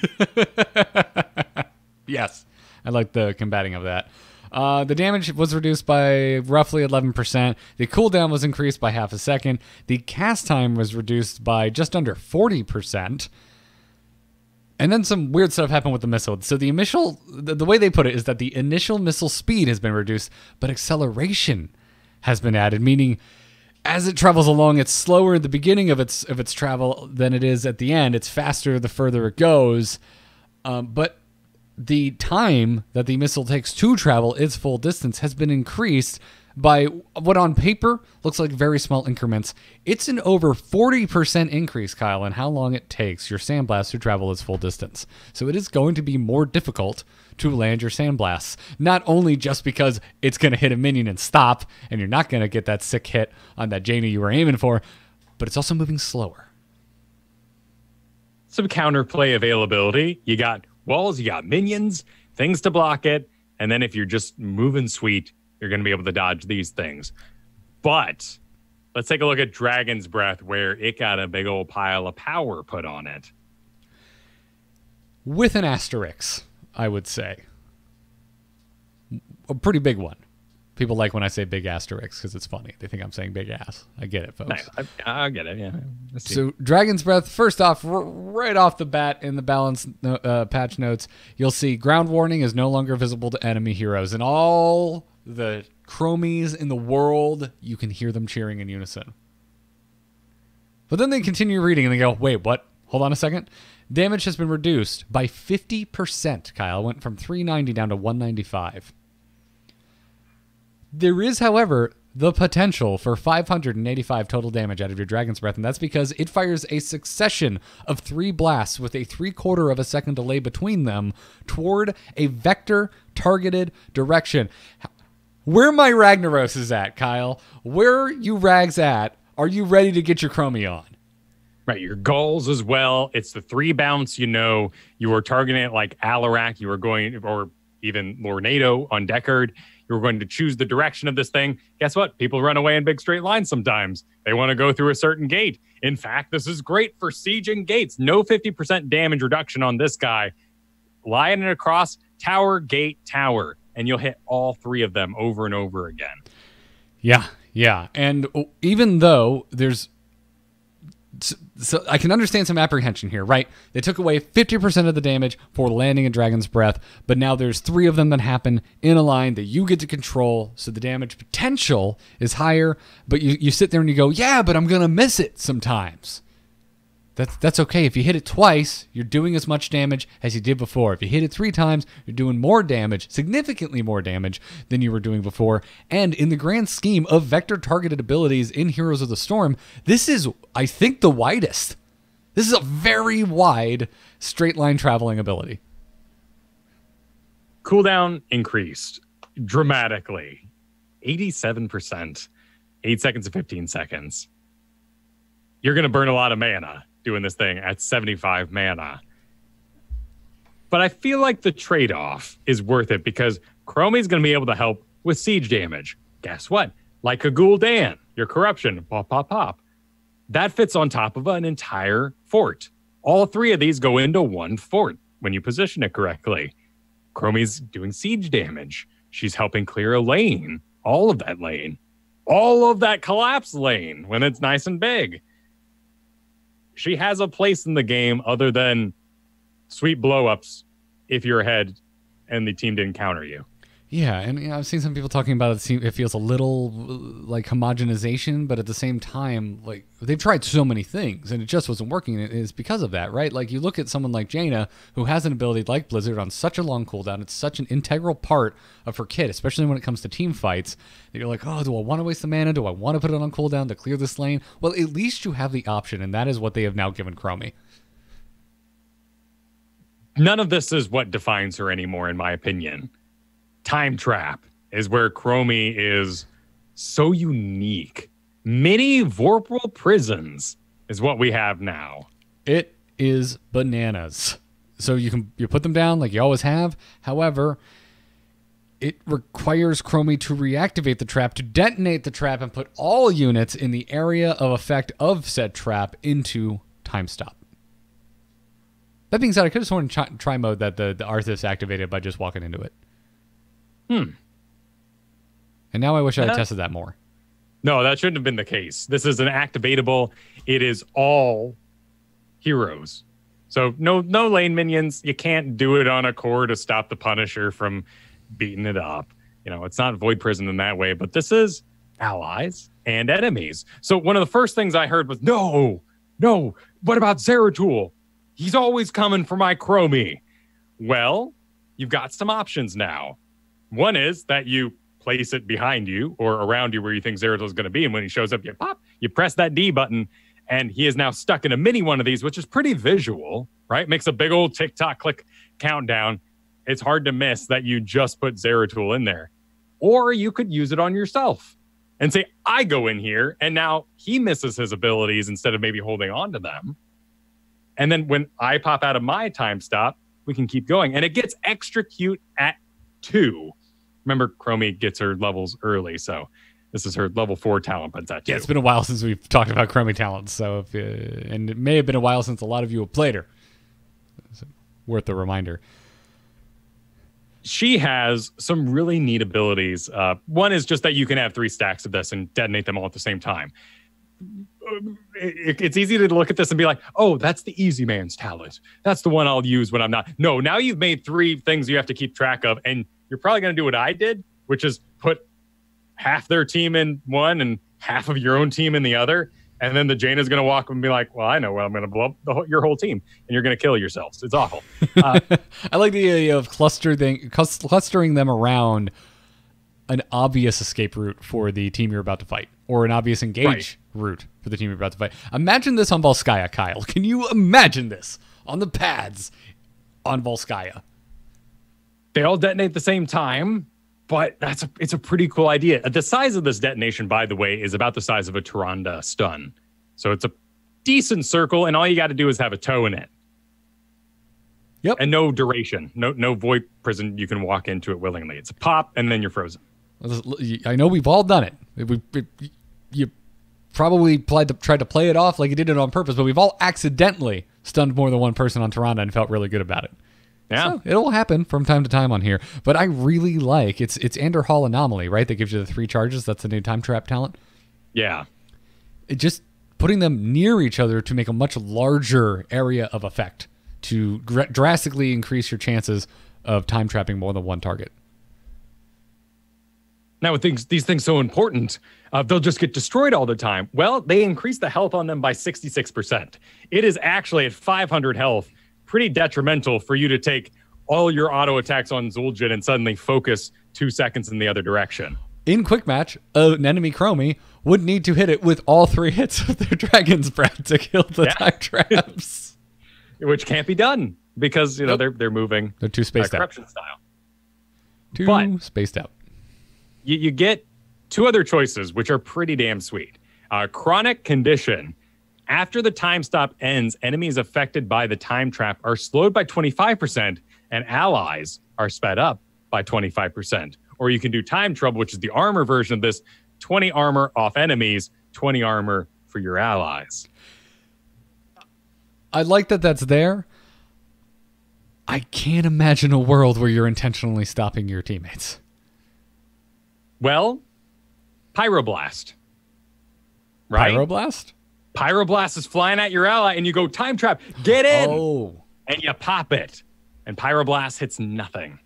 Yes. I like the combating of that. The damage was reduced by roughly 11%. The cooldown was increased by half a second. The cast time was reduced by just under 40%. And then some weird stuff happened with the missile. So the initial, the way they put it is that the initial missile speed has been reduced, but acceleration has been added, meaning as it travels along, it's slower at the beginning of its travel than it is at the end. It's faster the further it goes. But the time that the missile takes to travel its full distance has been increased by what on paper looks like very small increments. It's an over 40% increase, Kyle, in how long it takes your sandblast to travel its full distance. So it is going to be more difficult to land your sandblasts, not only just because it's going to hit a minion and stop, and you're not going to get that sick hit on that Janie you were aiming for, but it's also moving slower. Some counterplay availability. You got walls, you got minions, things to block it, and then if you're just moving sweet, you're going to be able to dodge these things. But let's take a look at Dragon's Breath, where it got a big old pile of power put on it. With an asterisk, I would say. A pretty big one. People like when I say big asterisks because it's funny. They think I'm saying big ass. I get it, folks. I get it, yeah. So Dragon's Breath, first off, right off the bat in the balance patch notes, you'll see ground warning is no longer visible to enemy heroes. And all the Chromies in the world, you can hear them cheering in unison. But then they continue reading and they go, wait, what? Hold on a second. Damage has been reduced by 50%, Kyle. Went from 390 down to 195. There is, however, the potential for 585 total damage out of your Dragon's Breath, and that's because it fires a succession of 3 blasts with a 3/4 of a second delay between them toward a vector-targeted direction. Where my Ragnaros is at, Kyle, where you rags at, are you ready to get your Chromie on? Right, your goals as well. It's the 3 bounce, you were targeting it like Alarak, you were going, or even Lornado on Deckard. You were going to choose the direction of this thing. Guess what? People run away in big straight lines sometimes. They want to go through a certain gate. In fact, this is great for sieging gates. No 50% damage reduction on this guy. Line it across tower, gate, tower, and you'll hit all 3 of them over and over again. Yeah. And even though there's... So I can understand some apprehension here, right? They took away 50% of the damage for landing a Dragon's Breath, but now there's 3 of them that happen in a line that you get to control, so the damage potential is higher, but you sit there and you go, yeah, but I'm going to miss it sometimes. That's okay. If you hit it twice, you're doing as much damage as you did before. If you hit it 3 times, you're doing more damage, significantly more damage than you were doing before. And in the grand scheme of vector-targeted abilities in Heroes of the Storm, this is, I think, the widest. This is a very wide straight-line traveling ability. Cooldown increased dramatically. 87%. 8 seconds to 15 seconds. You're going to burn a lot of mana doing this thing at 75 mana. But I feel like the trade-off is worth it because Chromie's going to be able to help with siege damage. Guess what? Like a Gul'dan, your corruption, pop, pop, pop. That fits on top of an entire fort. All 3 of these go into one fort when you position it correctly. Chromie's doing siege damage. She's helping clear a lane. All of that lane. All of that collapse lane when it's nice and big. She has a place in the game other than sweet blow-ups if you're ahead and the team didn't counter you. Yeah, and I've seen some people talking about it. It feels a little like homogenization, but at the same time, like they've tried so many things and it just wasn't working. And it is because of that, right? Like you look at someone like Jaina, who has an ability like Blizzard on such a long cooldown. It's such an integral part of her kit, especially when it comes to team fights. That you're like, oh, do I want to waste the mana? Do I want to put it on cooldown to clear this lane? Well, at least you have the option, and that is what they have now given Chromie. None of this is what defines her anymore, in my opinion. Time Trap is where Chromie is so unique. Mini Vorpal prisons is what we have now. It is bananas. So you put them down like you always have. However, it requires Chromie to reactivate the trap, to detonate the trap, and put all units in the area of effect of said trap into time stop. That being said, I could have sworn in try mode that the Arthas activated by just walking into it. And now I wish I had tested that more. No, that shouldn't have been the case. This is an activatable. It is all heroes. So no lane minions. You can't do it on a core to stop the Punisher from beating it up. It's not Void Prison in that way, but this is allies and enemies. So one of the first things I heard was, no, what about Zeratul? He's always coming for my Chromie. Well, you've got some options now. One is that you place it behind you or around you where you think Zeratul is going to be. And when he shows up, you press that D button, and he is now stuck in a mini one of these, which is pretty visual, right? Makes a big old TikTok click countdown. It's hard to miss that you just put Zeratul in there. Or you could use it on yourself and say, I go in here, and now he misses his abilities instead of maybe holding on to them. And then when I pop out of my time stop, we can keep going. And it gets extra cute at 2. Remember, Chromie gets her levels early, so this is her level 4 talent, but it's at 2. Yeah, it's been a while since we've talked about Chromie talents, so and it may have been a while since a lot of you have played her. So, worth a reminder. She has some really neat abilities. One is just that you can have 3 stacks of this and detonate them all at the same time. It's easy to look at this and be like, oh, that's the easy man's talent. That's the one I'll use when I'm not. No, now you've made 3 things you have to keep track of, and you're probably going to do what I did, which is put half their team in one and half of your own team in the other. And then the Jaina's going to walk up and be like, well, I know where I'm going to blow up your whole team, and you're going to kill yourselves. It's awful. I like the idea of clustering them around an obvious escape route for the team you're about to fight, or an obvious engage route for the team you're about to fight. Imagine this on Volskaya, Kyle. Can you imagine this on the pads on Volskaya? They all detonate at the same time, but it's a pretty cool idea. The size of this detonation, by the way, is about the size of a Tyrande stun. So it's a decent circle, and all you got to do is have a toe in it. Yep. And no duration. No void prison. You can walk into it willingly. It's a pop, and then you're frozen. I know we've all done it. You probably tried to play it off like you did it on purpose, but we've all accidentally stunned more than one person on Tyrande and felt really good about it. Yeah, so it'll happen from time to time on here. But I really like it's Ender Hall Anomaly, right? That gives you the 3 charges. That's the new time trap talent. Yeah, it just putting them near each other to make a much larger area of effect to drastically increase your chances of time trapping more than one target. Now, with these things so important, they'll just get destroyed all the time. Well, they increase the health on them by 66%. It is actually at 500 health, pretty detrimental for you to take all your auto attacks on Zul'jin and suddenly focus 2 seconds in the other direction. In quick match, an enemy Chromie would need to hit it with all 3 hits of their Dragon's Breath to kill the time traps. Which can't be done because, they're moving. They're too spaced out. Corruption style. Spaced out. You get 2 other choices, which are pretty damn sweet. Chronic Condition. After the time stop ends, enemies affected by the time trap are slowed by 25%, and allies are sped up by 25%. Or you can do Time Trouble, which is the armor version of this. 20 armor off enemies, 20 armor for your allies. I like that that's there. I can't imagine a world where you're intentionally stopping your teammates. Well, Pyroblast. Right? Pyroblast? Pyroblast is flying at your ally, and you go Time Trap. Get in! Oh. And you pop it. And Pyroblast hits nothing.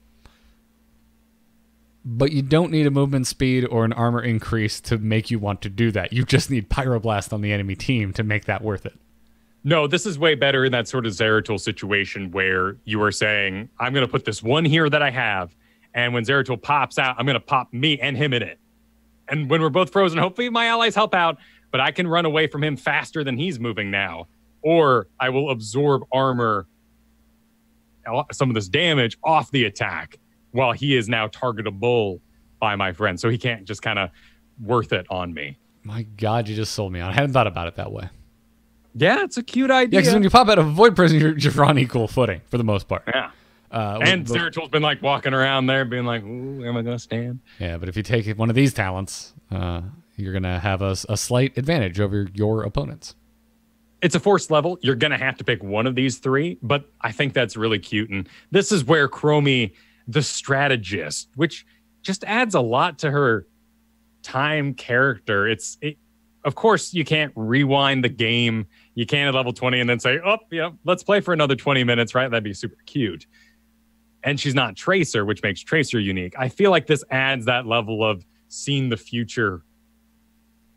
But you don't need a movement speed or an armor increase to make you want to do that. You just need Pyroblast on the enemy team to make that worth it. No, this is way better in that sort of Zeratul situation where you are saying, I'm going to put this one here that I have, and when Zeratul pops out, I'm going to pop me and him in it. And when we're both frozen, hopefully my allies help out, but I can run away from him faster than he's moving now. Or I will absorb armor, some of this damage off the attack, while he is now targetable by my friend. So he can't just kind of worth it on me. My God, you just sold me on. I hadn't thought about it that way. Yeah, it's a cute idea. Yeah, because when you pop out of a Void Prison, you're on equal footing for the most part. Yeah. And Zeratul's been like walking around there being like, ooh, where am I going to stand? Yeah, but if you take one of these talents, you're going to have a slight advantage over your opponents. It's a forced level. You're going to have to pick one of these three, but I think that's really cute. And this is where Chromie, the strategist, which just adds a lot to her time character. Of course, you can't rewind the game. You can't at level 20 and then say, oh, yeah, let's play for another 20 minutes, right? That'd be super cute. And she's not Tracer, which makes Tracer unique. I feel like this adds that level of seeing the future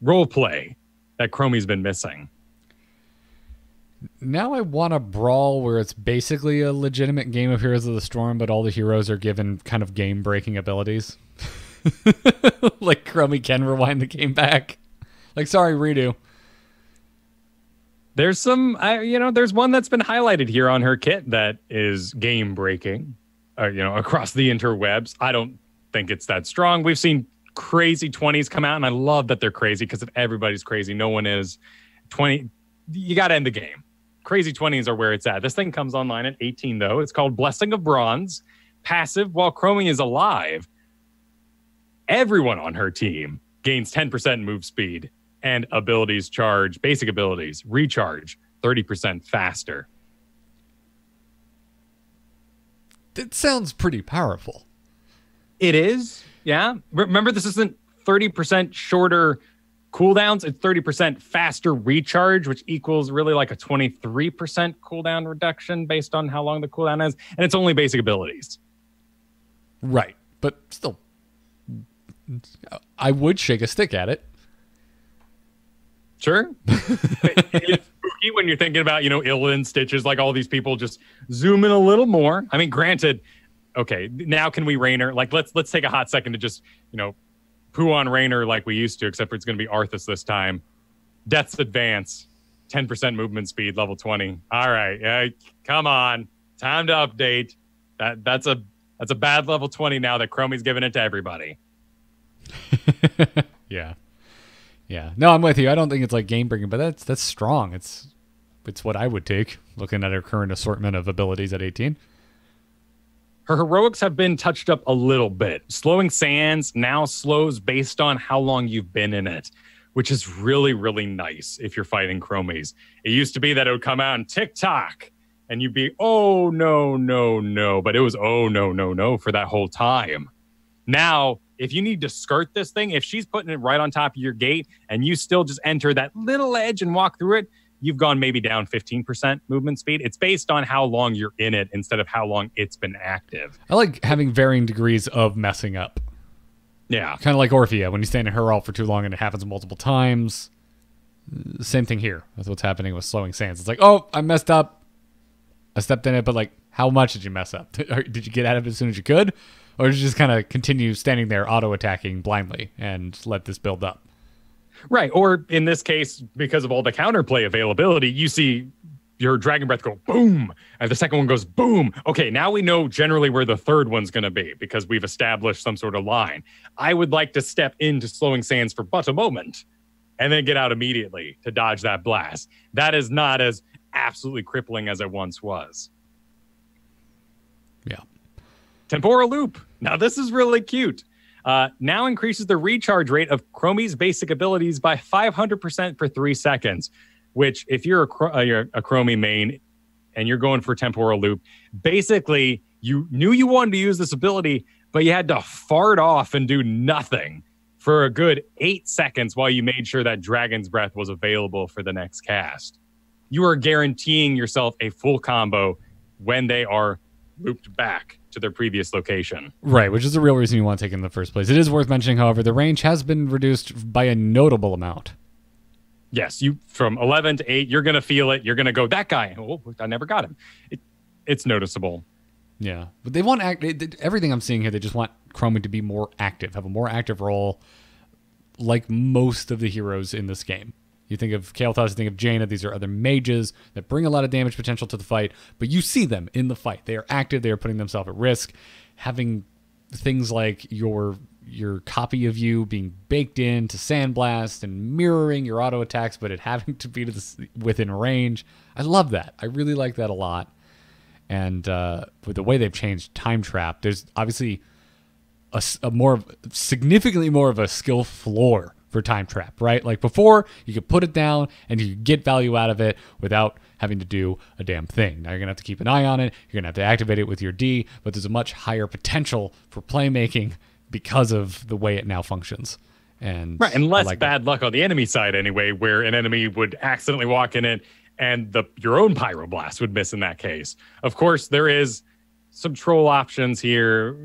role play that Chromie's been missing. Now I want a brawl where it's basically a legitimate game of Heroes of the Storm, but all the heroes are given kind of game-breaking abilities. Like Chromie can rewind the game back. Like, sorry, redo. There's some, there's one that's been highlighted here on her kit that is game-breaking, across the interwebs. I don't think it's that strong. We've seen crazy 20s come out, and I love that they're crazy, because if everybody's crazy, no one is. 20, you got to end the game. Crazy 20s are where it's at. This thing comes online at 18, though. It's called Blessing of Bronze. Passive, while Chromie is alive, everyone on her team gains 10% move speed and abilities charge, basic abilities, recharge 30% faster. That sounds pretty powerful. It is, yeah. Remember, this isn't 30% shorter cooldowns. It's 30% faster recharge, which equals really like a 23% cooldown reduction based on how long the cooldown is. And it's only basic abilities. Right. But still, I would shake a stick at it. Sure. It's spooky when you're thinking about, Illidan, Stitches, like all these people just zoom in a little more. I mean, granted, okay, now can we Raynor? Like, let's take a hot second to just, poo on Raynor like we used to, except for it's going to be Arthas this time. Death's Advance, 10% movement speed, level 20. All right, come on, time to update. That's a bad level 20 now that Chromie's giving it to everybody. Yeah. No, I'm with you. I don't think it's like game breaking, but that's strong. It's what I would take looking at her current assortment of abilities at 18. Her heroics have been touched up a little bit. Slowing Sands now slows based on how long you've been in it, which is really, really nice if you're fighting Chromies. It used to be that it would come out and tick-tock, and you'd be, oh, no. But it was, oh, no for that whole time. Now, if you need to skirt this thing, if she's putting it right on top of your gate and you still just enter that little edge and walk through it, you've gone maybe down 15% movement speed. It's based on how long you're in it instead of how long it's been active. I like having varying degrees of messing up. Yeah. Kind of like Orphea, when you stand in her ult for too long and it happens multiple times. Same thing here. That's what's happening with Slowing Sands. It's like, oh, I messed up. I stepped in it, but like, how much did you mess up? Did you get out of it as soon as you could? Or did you just kind of continue standing there auto-attacking blindly and let this build up? Right. Or in this case, because of all the counterplay availability, you see your Dragon Breath go boom, and the second one goes boom. Okay, now we know generally where the third one's going to be because we've established some sort of line. I would like to step into Slowing Sands for but a moment and then get out immediately to dodge that blast. That is not as absolutely crippling as it once was. Yeah. Temporal Loop. Now, this is really cute. Now increases the recharge rate of Chromie's basic abilities by 500% for 3 seconds, which if you're a Chromie main and you're going for Temporal Loop, basically you knew you wanted to use this ability, but you had to fart off and do nothing for a good 8 seconds while you made sure that Dragon's Breath was available for the next cast. You are guaranteeing yourself a full combo when they are looped back to their previous location. Right, which is the real reason you want to take it in the first place. It is worth mentioning, however, the range has been reduced by a notable amount. Yes, you from 11 to 8, you're going to feel it. You're going to go, that guy. Oh, I never got him. It's noticeable. Yeah, but they want everything I'm seeing here. They just want Chromie to be more active, have a more active role, like most of the heroes in this game. You think of Kael'thas, you think of Jaina. These are other mages that bring a lot of damage potential to the fight, but you see them in the fight. They are active. They are putting themselves at risk. Having things like your copy of you being baked into Sandblast and mirroring your auto attacks, but it having to be within range. I love that. I really like that a lot. And with the way they've changed Time Trap, there's obviously significantly more of a skill floor for Time Trap, right? Like before, you could put it down and you could get value out of it without having to do a damn thing. Now you're going to have to keep an eye on it. You're going to have to activate it with your D, but there's a much higher potential for playmaking because of the way it now functions. And right, and less bad luck on the enemy side anyway, where an enemy would accidentally walk in it and your own Pyroblast would miss in that case. Of course, there is some troll options here.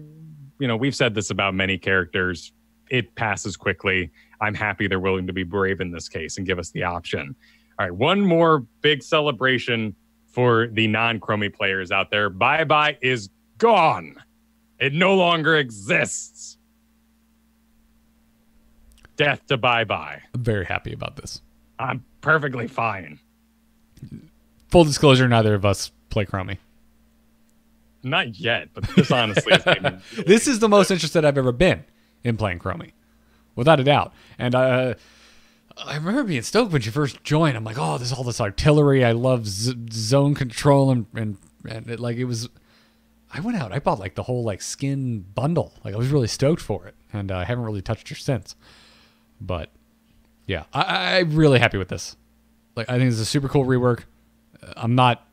You know, we've said this about many characters. It passes quickly. I'm happy they're willing to be brave in this case and give us the option. All right, one more big celebration for the non-Chromie players out there. Bye-bye is gone. It no longer exists. Death to bye-bye. I'm very happy about this. I'm perfectly fine. Full disclosure, neither of us play Chromie. Not yet, but this honestly is really this is the most interested I've ever been in playing Chromie, without a doubt. And I remember being stoked when you first joined. I'm like, oh, there's all this artillery. I love zone control and it was. I went out. I bought like the whole like skin bundle. Like I was really stoked for it, and I haven't really touched her since. But yeah, I'm really happy with this. Like I think it's a super cool rework. I'm not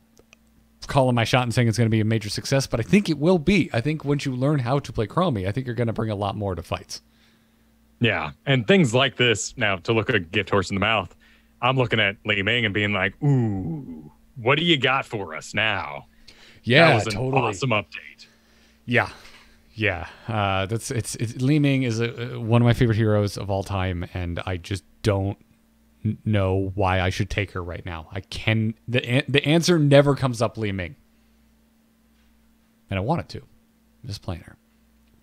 calling my shot and saying it's going to be a major success, but I think it will be. I think once you learn how to play Chromie, I think you're going to bring a lot more to fights. Yeah, and things like this, now to look at a gift horse in the mouth, I'm looking at Li Ming and being like, ooh, what do you got for us now? Yeah, that was an totally. awesome update. Yeah. Li Ming is one of my favorite heroes of all time, and I just don't know why I should take her right now. The answer never comes up Li Ming, and I want it to. I'm just playing her.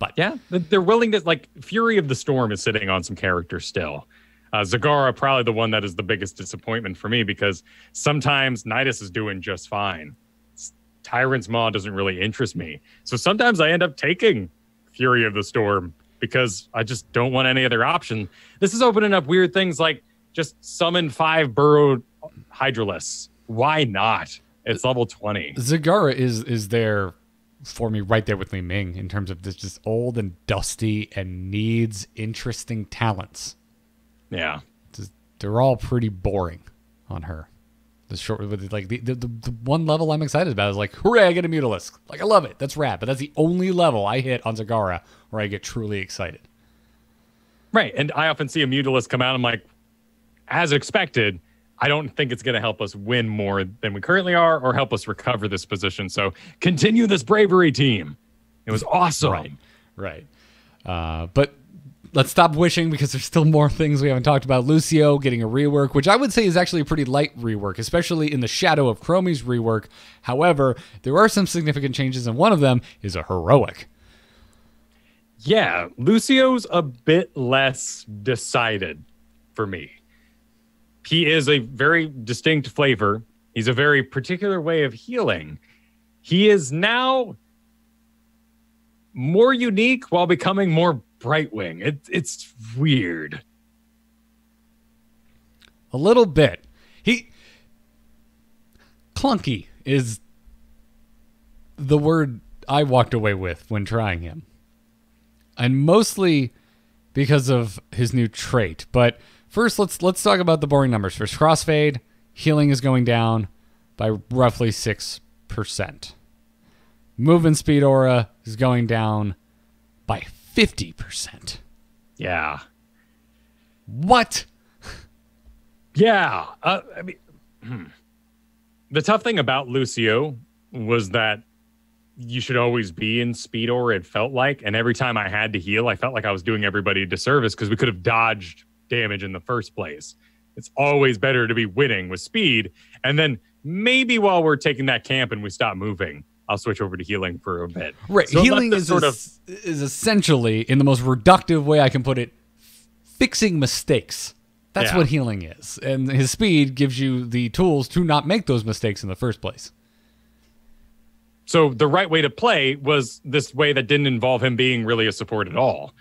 But yeah, they're willing to, like, Fury of the Storm is sitting on some characters still. Zagara, probably the one that is the biggest disappointment for me, because sometimes Nidus is doing just fine. Tyrant's Maw doesn't really interest me. So sometimes I end up taking Fury of the Storm because I just don't want any other option. This is opening up weird things like just summon 5 burrowed Hydralisks. Why not? It's level 20. Zagara is there for me right there with Li Ming in terms of this just old and dusty and needs interesting talents. Yeah. They're all pretty boring on her. The short, like the one level I'm excited about is like, hooray, I get a Mutalisk. Like, I love it. That's rad. But that's the only level I hit on Zagara where I get truly excited. Right. And I often see a Mutalisk come out. I'm like, as expected, I don't think it's going to help us win more than we currently are or help us recover this position. So continue this bravery, team. It was awesome. Right. But let's stop wishing because there's still more things we haven't talked about. Lucio getting a rework, which I would say is actually a pretty light rework, especially in the shadow of Chromie's rework. However, there are some significant changes, and one of them is a heroic. Yeah, Lucio's a bit less decided for me. He is a very distinct flavor. He's a very particular way of healing. He is now more unique while becoming more Brightwing. It's weird. A little bit. Clunky is the word I walked away with when trying him. And mostly because of his new trait. But first, let's talk about the boring numbers. First, Crossfade, healing is going down by roughly 6%. Movement speed aura is going down by 50%. Yeah. What? Yeah. I mean, the tough thing about Lucio was that you should always be in speed aura, it felt like. And every time I had to heal, I felt like I was doing everybody a disservice because we could have dodged damage in the first place. It's always better to be winning with speed. And then maybe while we're taking that camp and we stop moving, I'll switch over to healing for a bit. Right. So healing is essentially, in the most reductive way I can put it, fixing mistakes. That's what healing is. And his speed gives you the tools to not make those mistakes in the first place. So the right way to play was this way that didn't involve him being really a support at all.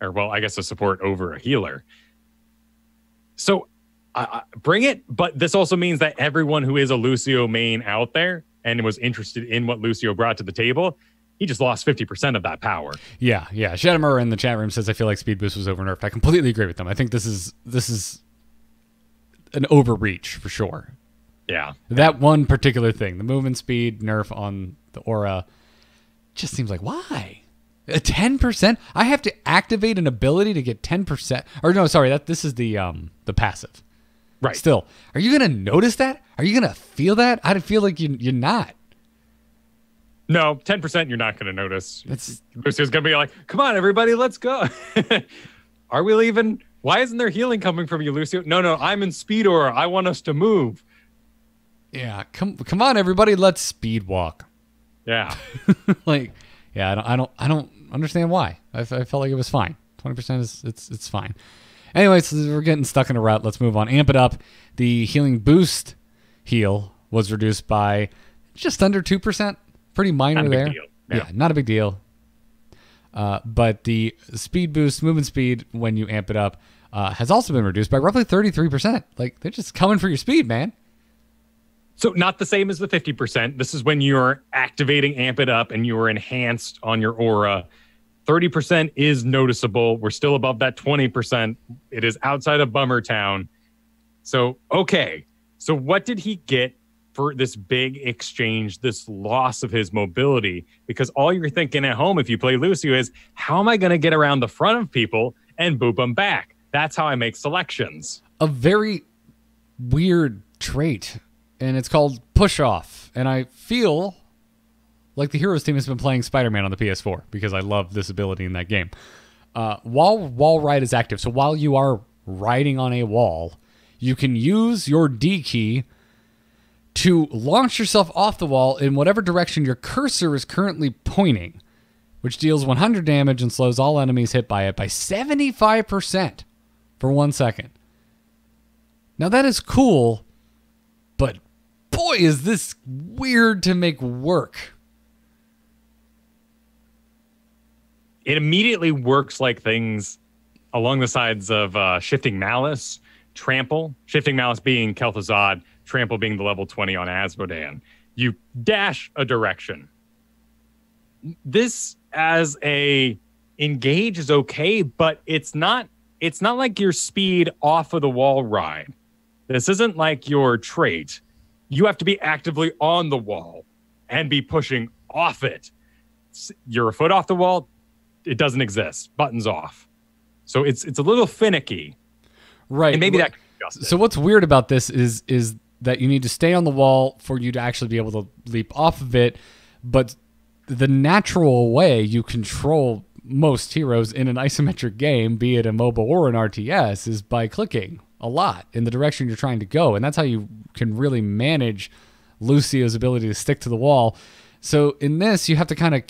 Or, well, I guess a support over a healer. So bring it, but this also means that everyone who is a Lucio main out there and was interested in what Lucio brought to the table, he just lost 50% of that power. Yeah. Shadamur in the chat room says, I feel like speed boost was over-nerfed. I completely agree with them. I think this is an overreach for sure. Yeah. That one particular thing, the movement speed nerf on the aura, just seems like, why? 10%? I have to activate an ability to get 10%. Or no, sorry, this is the passive. Right. Still, are you going to notice that? Are you going to feel that? I feel like you're not. No, 10% you're not going to notice. Lucio's going to be like, come on, everybody, let's go. Are we leaving? Why isn't there healing coming from you, Lucio? No, I'm in speed aura. I want us to move. Yeah, come on, everybody, let's speed walk. Yeah. I don't understand why. I felt like it was fine. 20% is it's fine. Anyways, we're getting stuck in a rut. Let's move on. Amp it up. The healing boost heal was reduced by just under 2%. Pretty minor there. Yeah, not a big deal. But the speed boost, movement speed, when you amp it up, has also been reduced by roughly 33%. Like, they're just coming for your speed, man. So not the same as the 50%. This is when you're activating Amp It Up and you are enhanced on your aura. 30% is noticeable. We're still above that 20%. It is outside of Bummer Town. So, okay. So what did he get for this big exchange, this loss of his mobility? Because all you're thinking at home if you play Lucio is, how am I going to get around the front of people and boop them back? That's how I make selections. A very weird trait. And it's called Push Off. And I feel like the Heroes team has been playing Spider-Man on the PS4 because I love this ability in that game. While wall ride is active, so while you are riding on a wall, you can use your D key to launch yourself off the wall in whatever direction your cursor is currently pointing, which deals 100 damage and slows all enemies hit by it by 75% for 1 second. Now that is cool, but boy, is this weird to make work. It immediately works like things along the sides of Shifting Malice, Trample. Shifting Malice being Kel'Thuzad, Trample being the level 20 on Asmodan. You dash a direction. This as a engage is okay, but it's not like your speed off of the wall ride. This isn't like your trait. You have to be actively on the wall and be pushing off it. You're a foot off the wall, it doesn't exist. Buttons off. So it's a little finicky. Right. And maybe that can be adjusted. So what's weird about this is that you need to stay on the wall for you to actually be able to leap off of it. But the natural way you control most heroes in an isometric game, be it a MOBA or an RTS, is by clicking a lot in the direction you're trying to go. And that's how you can really manage Lucio's ability to stick to the wall. So in this, you have to kind of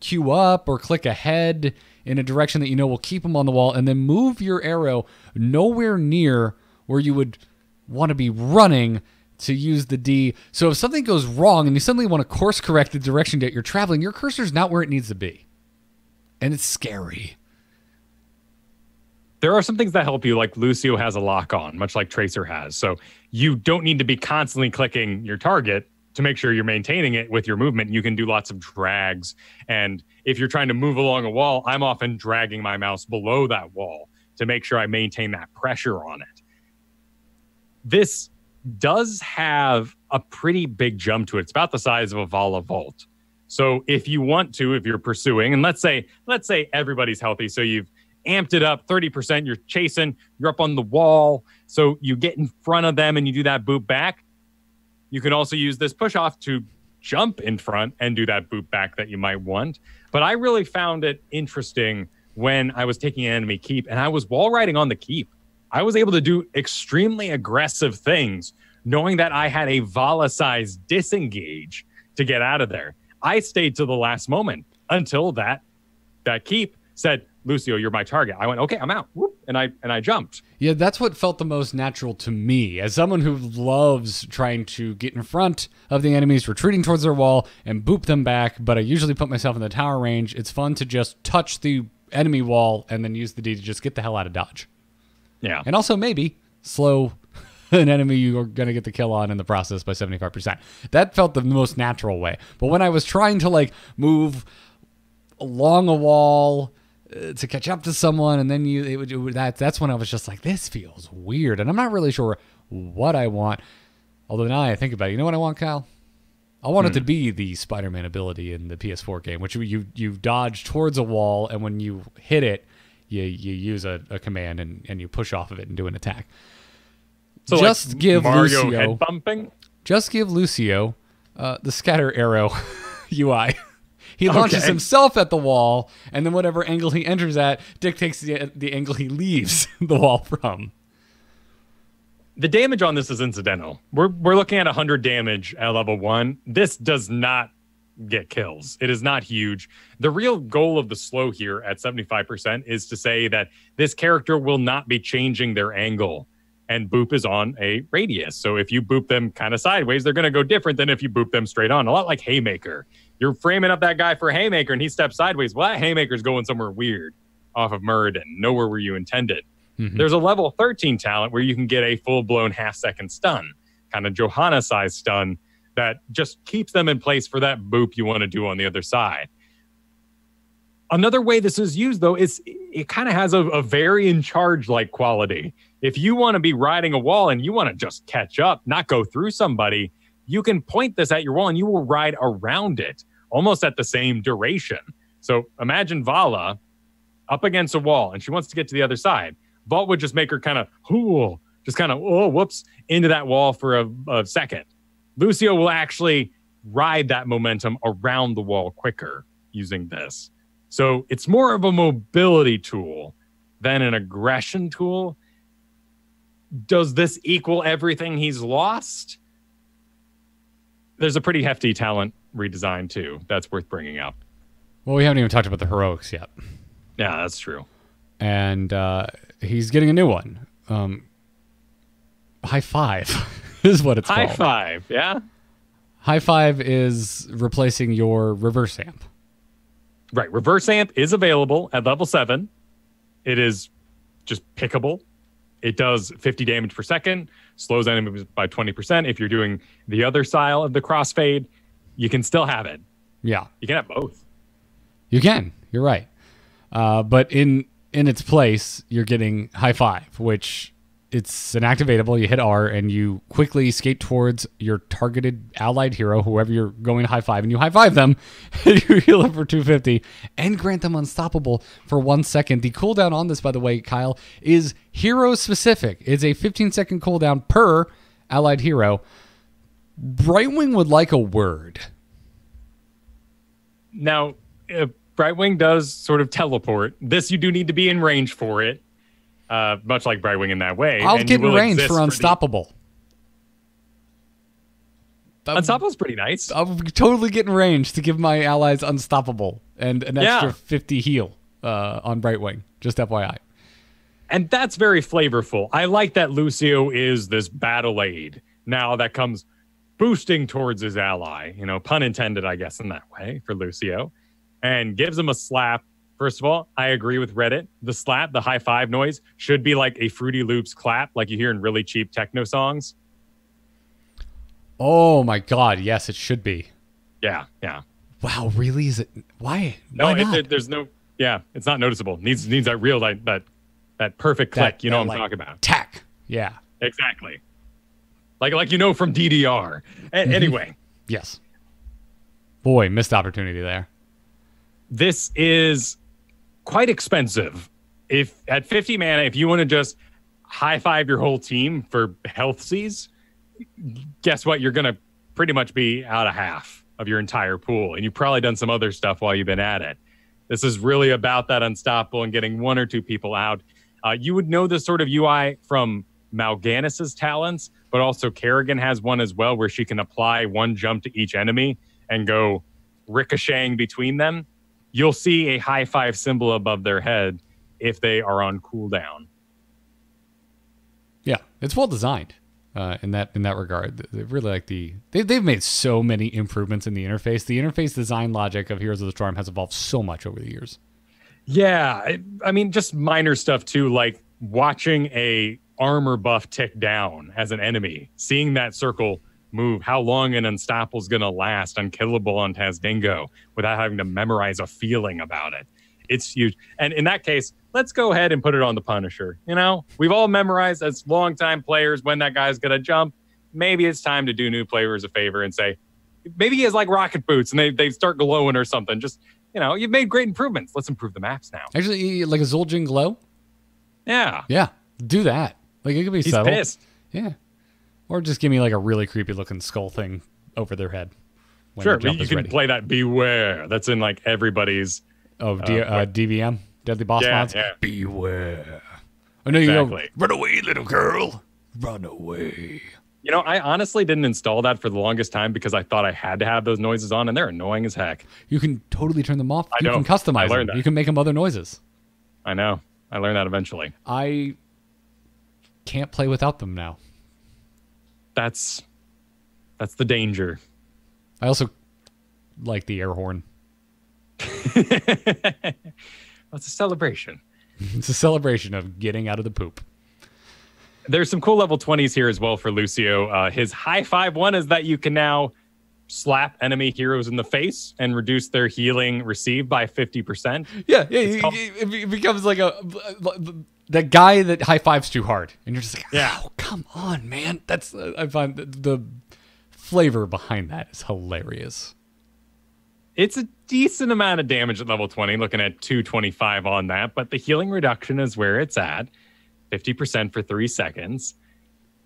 queue up or click ahead in a direction that you know will keep him on the wall, and then move your arrow nowhere near where you would want to be running to use the D. So if something goes wrong and you suddenly want to course correct the direction that you're traveling, your cursor's not where it needs to be. And it's scary. There are some things that help you, like Lucio has a lock on, much like Tracer has. So you don't need to be constantly clicking your target to make sure you're maintaining it with your movement. You can do lots of drags. And if you're trying to move along a wall, I'm often dragging my mouse below that wall to make sure I maintain that pressure on it. This does have a pretty big jump to it. It's about the size of a Vala Vault. So if you want to, if you're pursuing, and let's say everybody's healthy, so you've amped it up 30%, you're chasing, you're up on the wall, so you get in front of them and you do that boop back. You can also use this push off to jump in front and do that boop back that you might want. But I really found it interesting when I was taking an enemy keep and I was wall riding on the keep. I was able to do extremely aggressive things, knowing that I had a Vala-sized disengage to get out of there. I stayed to the last moment until that keep said, Lucio, you're my target. I went, okay, I'm out. Whoop, and I jumped. Yeah, that's what felt the most natural to me. As someone who loves trying to get in front of the enemies, retreating towards their wall, and boop them back, but I usually put myself in the tower range, it's fun to just touch the enemy wall and then use the D to just get the hell out of dodge. Yeah. And also maybe slow an enemy you're going to get the kill on in the process by 75%. That felt the most natural way. But when I was trying to like move along a wall to catch up to someone, and then that's when I was just like, this feels weird, and I'm not really sure what I want. Although now I think about it, you know what I want, Kyle? I want it to be the Spider-Man ability in the PS4 game, which you dodge towards a wall, and when you hit it, you use a command and you push off of it and do an attack. So just like give Mario Lucio head bumping. Just give Lucio the scatter arrow UI. He launches himself at the wall, and then whatever angle he enters at dictates the angle he leaves the wall from. The damage on this is incidental. We're looking at 100 damage at level 1. This does not get kills. It is not huge. The real goal of the slow here at 75% is to say that this character will not be changing their angle, and boop is on a radius. So if you boop them kind of sideways, they're going to go different than if you boop them straight on. A lot like Haymaker. You're framing up that guy for Haymaker, and he steps sideways. Well, that Haymaker's going somewhere weird off of Muradin, nowhere where you intended. Mm-hmm. There's a level 13 talent where you can get a full-blown half-second stun, kind of Johanna-sized stun that just keeps them in place for that boop you want to do on the other side. Another way this is used, though, is it kind of has a very in charge-like quality. If you want to be riding a wall and you want to just catch up, not go through somebody, you can point this at your wall and you will ride around it, almost at the same duration. So imagine Vala up against a wall and she wants to get to the other side. Vault would just make her kind of, whoops, into that wall for a second. Lucio will actually ride that momentum around the wall quicker using this. So it's more of a mobility tool than an aggression tool. Does this equal everything he's lost? There's a pretty hefty talent redesign, too. That's worth bringing up. Well, we haven't even talked about the heroics yet. Yeah, that's true. And he's getting a new one. High Five is what it's called. High Five, yeah? High Five is replacing your reverse amp. Right. Reverse amp is available at level 7. It is just pickable. It does 50 damage per second, slows enemies by 20%. If you're doing the other style of the crossfade, you can still have it. Yeah. You can have both. You can. You're right. But in its place, you're getting High Five, which it's an activatable. You hit R and you quickly skate towards your targeted allied hero, whoever you're going to high five, and you high five them. You heal up for 250 and grant them unstoppable for 1 second. The cooldown on this, by the way, Kyle, is hero specific. It's a 15-second cooldown per allied hero. Brightwing would like a word. Now, Brightwing does sort of teleport. This, you do need to be in range for it. Much like Brightwing in that way. I'll get in range for unstoppable. Unstoppable's pretty nice. I'll totally get in range to give my allies unstoppable and an extra 50 heal on Brightwing. Just FYI. And that's very flavorful. I like that Lucio is this battle aid now that comes boosting towards his ally. You know, pun intended, I guess, in that way for Lucio. And gives him a slap. First of all, I agree with Reddit. The slap, the high five noise, should be like a Fruity Loops clap, like you hear in really cheap techno songs. Oh my God! Yes, it should be. Yeah, yeah. Wow, really? Is it? Why? No, Why not? there's no. Yeah, it's not noticeable. Needs that real that perfect click. You know what I'm talking about? Tack. Yeah. Exactly. Like you know from DDR. Anyway. Yes. Boy, missed opportunity there. This is quite expensive. If at 50 mana, if you want to just high five your whole team for health Cs, guess what? You're going to pretty much be out of half. of your entire pool. And you've probably done some other stuff while you've been at it. This is really about that unstoppable and getting 1 or 2 people out. You would know this sort of UI from Mal'Gannis's talents, but also Kerrigan has one as well where she can apply 1 jump to each enemy and go ricocheting between them. You'll see a high five symbol above their head if they are on cooldown. Yeah, it's well designed in that regard. They really like they've made so many improvements in the interface. The interface design logic of Heroes of the Storm has evolved so much over the years. Yeah, I mean, just minor stuff too, like watching a armor buff tick down as an enemy, seeing that circle move, how long an unstoppable is going to last, unkillable on Tazdingo, without having to memorize a feeling about it. It's huge. And in that case, let's go ahead and put it on the Punisher. You know, we've all memorized as longtime players when that guy's going to jump. Maybe it's time to do new players a favor and say, maybe he has like rocket boots and they start glowing or something. Just, you know, you've made great improvements. Let's improve the maps now. Actually, like a Zul'jin glow? Yeah. Yeah, do that. Like, it could be He's subtle. pissed. Yeah. Or just give me like a really creepy looking skull thing over their head. Sure, you can play that Beware. That's in like everybody's... DBM, Deadly Boss Mods. Yeah. Beware. Oh, no, Exactly. You go, run away, little girl. Run away. You know, I honestly didn't install that for the longest time because I thought I had to have those noises on, and they're annoying as heck. You can totally turn them off. I You know. can customize I them. learned that. You can make them other noises. I know. I learned that eventually. I can't play without them now. That's the danger. I also like the air horn. It's a celebration. It's a celebration of getting out of the poop. There's some cool level 20s here as well for Lucio. His high five one is that you can now slap enemy heroes in the face and reduce their healing received by 50%. Yeah, it becomes like that guy that high fives too hard, and you're just like, Yeah. oh, come on, man. That's I find the flavor behind that is hilarious. It's a decent amount of damage at level 20, looking at 225 on that, but the healing reduction is where it's at, 50% for 3 seconds.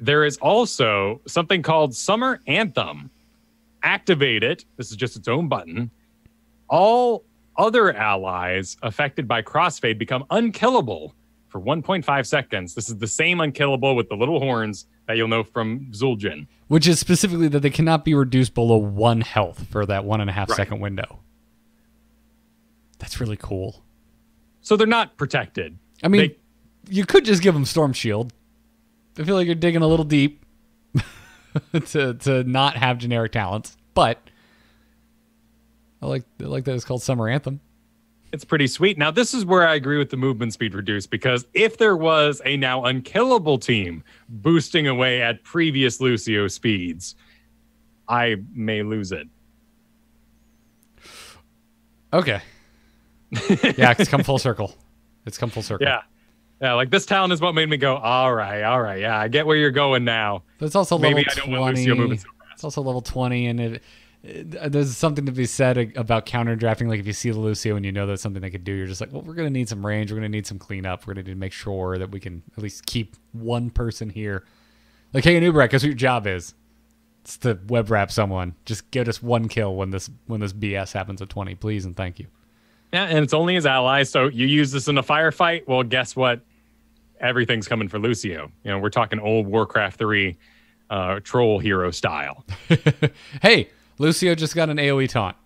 There is also something called Summer Anthem. Activate it. This is just its own button. All other allies affected by crossfade become unkillable for 1.5 seconds. This is the same unkillable with the little horns that you'll know from Zul'jin. Which is specifically that they cannot be reduced below 1 health for that 1.5 Right. second window. That's really cool. So they're not protected. I mean, you could just give them Storm Shield. I feel like you're digging a little deep to not have generic talents, but I like that it's called Summer Anthem. It's pretty sweet. Now, this is where I agree with the movement speed reduced, because if there was a now unkillable team boosting away at previous Lucio speeds, I may lose it. Okay. Yeah, it's come full circle. It's come full circle. Yeah. Yeah, like this talent is what made me go, all right. Yeah, I get where you're going now. But it's also Maybe level I don't 20. want Lucio moving so fast. It's also level 20, and there's something to be said about counter drafting. Like if you see the Lucio and you know that's something they could do, you're just like, well, we're going to need some range. We're going to need some cleanup. We're going to need to make sure that we can at least keep one person here. Like, hey, Anubarak, guess what your job is? It's to web wrap someone. Just get us 1 kill when this BS happens at 20, please and thank you. Yeah, and it's only his allies. So you use this in a firefight. Well, guess what? Everything's coming for Lucio. You know, we're talking old Warcraft 3 troll hero style. Hey, Lucio just got an AoE taunt.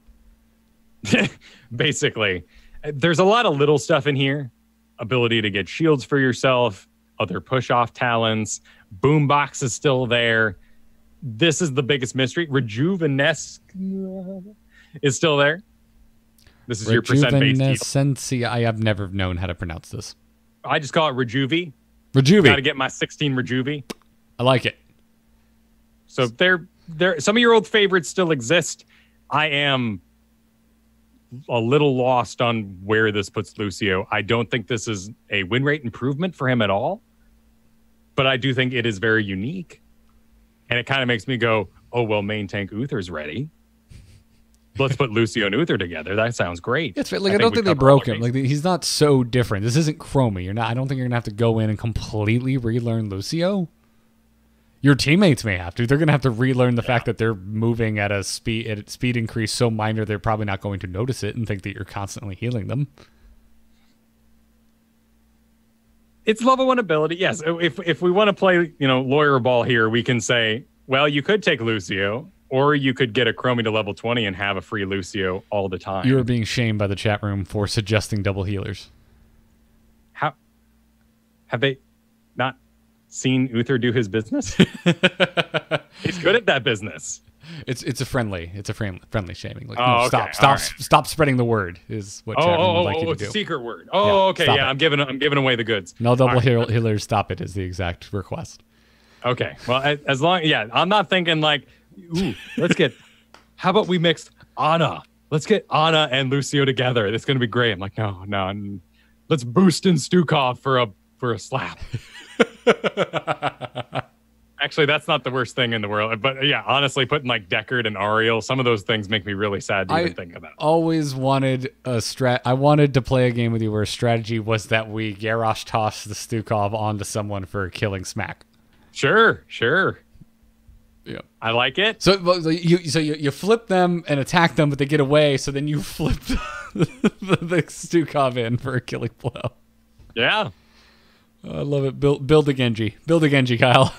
Basically, there's a lot of little stuff in here. Ability to get shields for yourself, other push-off talents, boombox is still there. This is the biggest mystery. Rejuvenesce is still there. This is your percent-based heal. Rejuvenescencia. I have never known how to pronounce this. I just call it Rejuvie. Rejuvie. Got to get my 16 Rejuvie. I like it. So there. Some of your old favorites still exist. I am a little lost on where this puts Lucio. I don't think this is a win rate improvement for him at all, but I do think it is very unique. And it kind of makes me go, oh, well, main tank Uther's ready. Let's put Lucio and Uther together. That sounds great. It's like I don't think they broke him. Like he's not so different. This isn't Chromie. I don't think you're gonna have to go in and completely relearn Lucio. Your teammates may have to. They're going to have to relearn the fact that they're moving at a speed increase so minor they're probably not going to notice it and think that you're constantly healing them. It's level 1 ability. Yes, if we want to play, lawyer ball here, we can say, well, you could take Lucio, or you could get a Chromie to level 20 and have a free Lucio all the time. You are being shamed by the chat room for suggesting double healers. How have they not seen Uther do his business? He's good at that business. It's a friendly shaming. Like, okay. Stop spreading the word is what chat room would like you to it's do. a secret word. Okay. I'm giving away the goods. No double healers. Stop it is the exact request. Okay. Well, as long, I'm not thinking like, ooh, how about we mix Ana? Let's get Ana and Lucio together. It's going to be great. I'm like, no. Let's boost in Stukov for a slap. Actually, that's not the worst thing in the world. But yeah, honestly, putting like Deckard and Ariel, some of those things make me really sad to even think about. I always wanted I wanted to play a game with you where a strategy was that we Garrosh toss the Stukov onto someone for a killing smack. Sure. Yeah, I like it. So you flip them and attack them, but they get away. So then you flip the Stukov in for a killing blow. Yeah, I love it. Build a Genji, Kyle.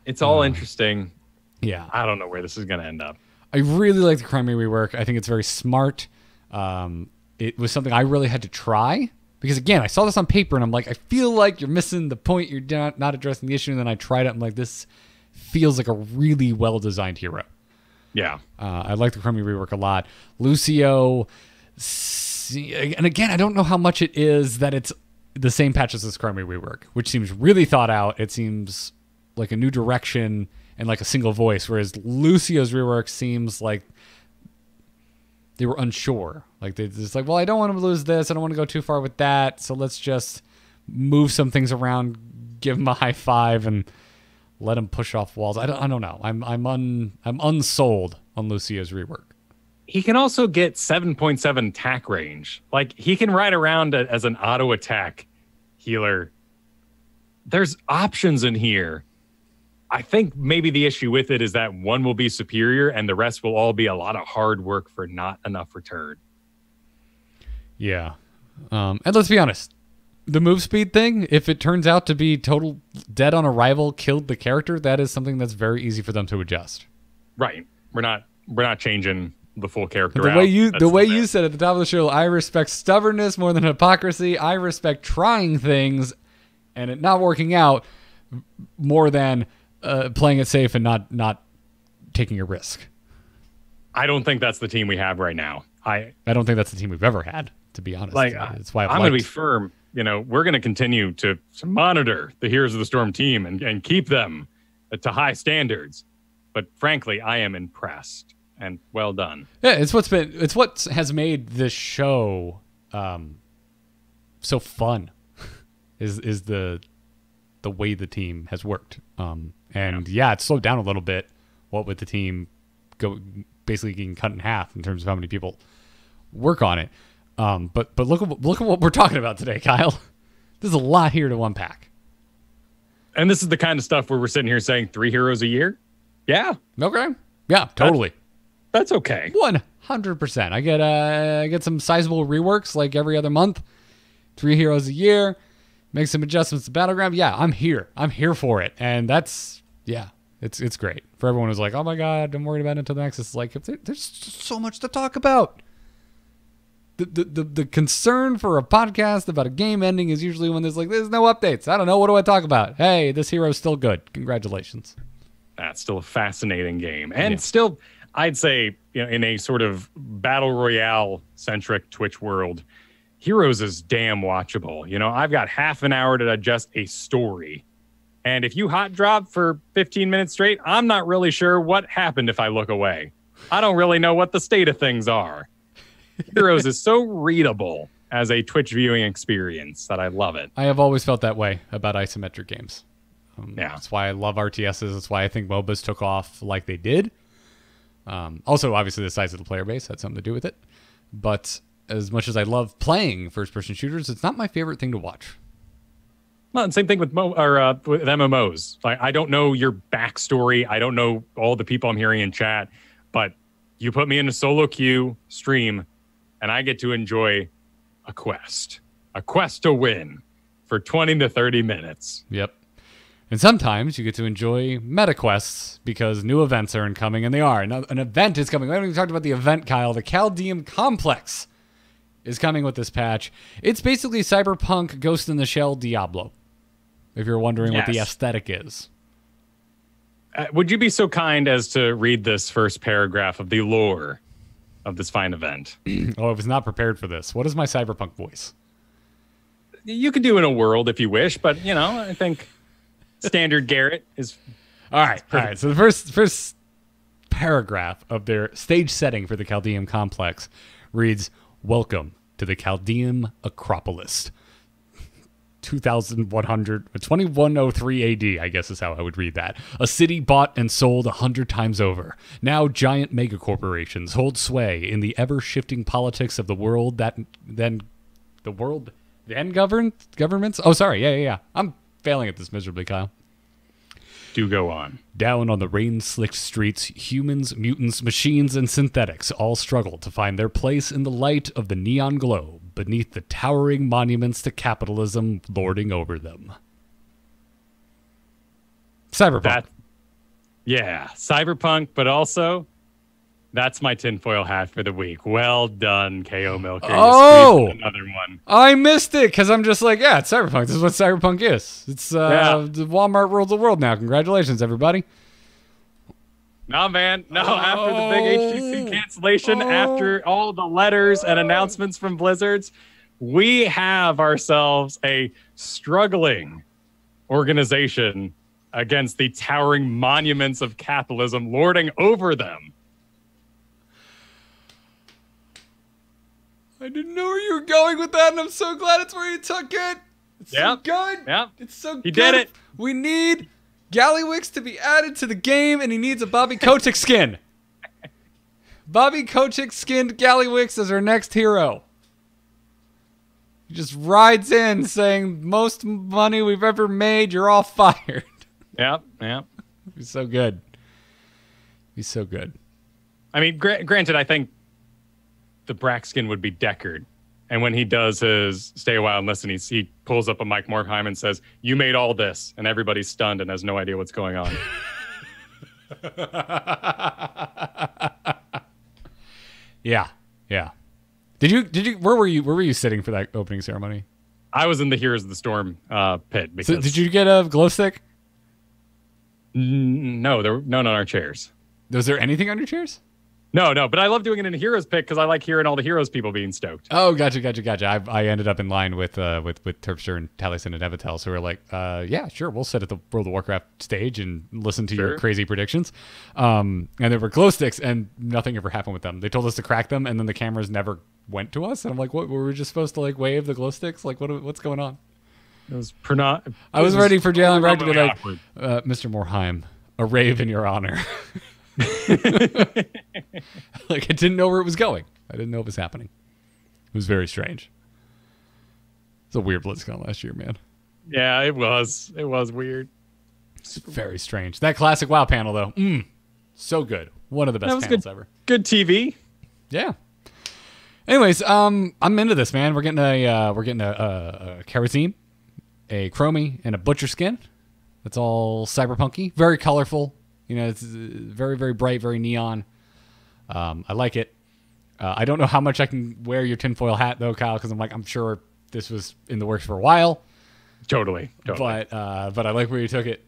It's all interesting. Yeah, I don't know where this is going to end up. I really like the Chromie rework. I think it's very smart. It was something I really had to try. Because, again, I saw this on paper, and I'm like, I feel like you're missing the point. You're not addressing the issue. And then I tried it. I'm like, this feels like a really well-designed hero. Yeah. I like the Chromie rework a lot. Lucio, and again, I don't know how much it is that it's the same patch as this Chromie rework, which seems really thought out. It seems like a new direction and like a single voice, whereas Lucio's rework seems like they were unsure. Like they just like, well, I don't want to lose this. I don't want to go too far with that. So let's just move some things around, give him a high five, and let him push off walls. I don't know. I'm unsold on Lucio's rework. He can also get 7.7 attack range. Like he can ride around as an auto attack healer. There's options in here. I think maybe the issue with it is that one will be superior and the rest will all be a lot of hard work for not enough return. Yeah. And let's be honest. The move speed thing, if it turns out to be total dead on arrival, killed the character, that is something that's very easy for them to adjust. Right. We're not changing the full character. The way you said at the top of the show, I respect stubbornness more than hypocrisy. I respect trying things and it not working out more than playing it safe and not taking a risk. I don't think that's the team we have right now. I don't think that's the team we've ever had, to be honest. That's why I'm going to be firm. We're going to continue to monitor the Heroes of the Storm team and keep them to high standards. But frankly, I am impressed and well done. Yeah, it's what has made this show so fun is the way the team has worked. It slowed down a little bit. What with the team basically getting cut in half in terms of how many people work on it. But look at what we're talking about today, Kyle. There's a lot here to unpack. And this is the kind of stuff where we're sitting here saying 3 heroes a year. Yeah. Okay. Yeah, totally. That's okay. 100%. I get some sizable reworks like every other month. 3 heroes a year. Make some adjustments to Battleground. Yeah, I'm here. I'm here for it. And that's, it's great. For everyone who's like, oh my God, I'm worried about it until the Nexus. It's like, there's so much to talk about. The concern for a podcast about a game ending is usually when there's no updates. I don't know. What do I talk about? Hey, this hero's still good. Congratulations. That's still a fascinating game. And still, I'd say, in a sort of battle royale centric Twitch world, Heroes is damn watchable. I've got half an hour to digest a story. And if you hot drop for 15 minutes straight, I'm not really sure what happened if I look away. I don't really know what the state of things are. Heroes is so readable as a Twitch viewing experience that I love it. I have always felt that way about isometric games. Yeah. That's why I love RTSs. That's why I think MOBAs took off like they did. Also, obviously, the size of the player base had something to do with it. But as much as I love playing first-person shooters, it's not my favorite thing to watch. Well, same thing with with MMOs. Like, I don't know your backstory. I don't know all the people I'm hearing in chat, but you put me in a solo queue stream, and I get to enjoy a quest to win for 20 to 30 minutes. Yep. And sometimes you get to enjoy meta quests because new events are incoming, and they are. Now, an event is coming. We haven't even talked about the event, Kyle. The Chaldeum Complex is coming with this patch. It's basically Cyberpunk Ghost in the Shell Diablo, if you're wondering what the aesthetic is. Would you be so kind as to read this first paragraph of the lore of this fine event? Oh, I was not prepared for this. What is my Cyberpunk voice? You could do in a world if you wish, but, I think standard Garrett is... All right. So the first paragraph of their stage setting for the Chaldeum Complex reads, "Welcome to the Chaldeum Acropolis. 2103 AD, I guess is how I would read that. A city bought and sold 100 times over. Now giant megacorporations hold sway in the ever-shifting politics of the world governments. Oh, sorry. Yeah. I'm failing at this miserably, Kyle. Do go on. Down on the rain-slicked streets, humans, mutants, machines, and synthetics all struggle to find their place in the light of the neon glow beneath the towering monuments to capitalism lording over them." Cyberpunk. Cyberpunk, but also, that's my tinfoil hat for the week. Well done, KO Milker. Oh! Another one. I missed it because I'm just like, it's Cyberpunk. This is what Cyberpunk is. It's the Walmart rules the world now. Congratulations, everybody. No, man. No, after the big HTC cancellation, after all the letters and announcements from Blizzards, we have ourselves a struggling organization against the towering monuments of capitalism lording over them. I didn't know where you were going with that, and I'm so glad it's where you took it. It's so good. Yeah. It's so good. He did it. We need Gallywix to be added to the game, and he needs a Bobby Kotick skin. Bobby Kotick skinned Gallywix as our next hero. He just rides in saying, "Most money we've ever made, you're all fired." Yeah. He's so good. He's so good. I mean, granted, I think the Brack skin would be Deckard. And when he does his stay a while and listen, he pulls up a Mike Morkheim and says, "You made all this," and everybody's stunned and has no idea what's going on. Yeah. Did you? Where were you sitting for that opening ceremony? I was in the Heroes of the Storm pit. Because So did you get a glow stick? No, there were none on our chairs. Was there anything on your chairs? No, but I love doing it in a Heroes pick because I like hearing all the Heroes people being stoked. Oh, gotcha. I ended up in line with Terpster and Taliesin and Evitel, so we're like, yeah, sure, we'll sit at the World of Warcraft stage and listen to your crazy predictions. And there were glow sticks, and nothing ever happened with them. They told us to crack them, and then the cameras never went to us. And I'm like, what? Were we just supposed to like wave the glow sticks? Like, what's going on? It was I was ready for Jalen Bragg to be like, awkward. Mr. Morheim, a rave in your honor. Like, I didn't know where it was going. I didn't know it was happening. It was very strange. It's a weird BlizzCon last year, man. Yeah, it was. It was weird. It's very strange. That classic WoW panel, though, so good. One of the best panels ever. Good TV. Yeah. Anyways, I'm into this, man. We're getting a kerosene, a chromie, and a butcher skin. That's all cyberpunky, very colorful. You know, it's very, very bright, very neon. I like it. I don't know how much I can wear your tinfoil hat, though, Kyle, because I'm sure this was in the works for a while. Totally. But I like where you took it.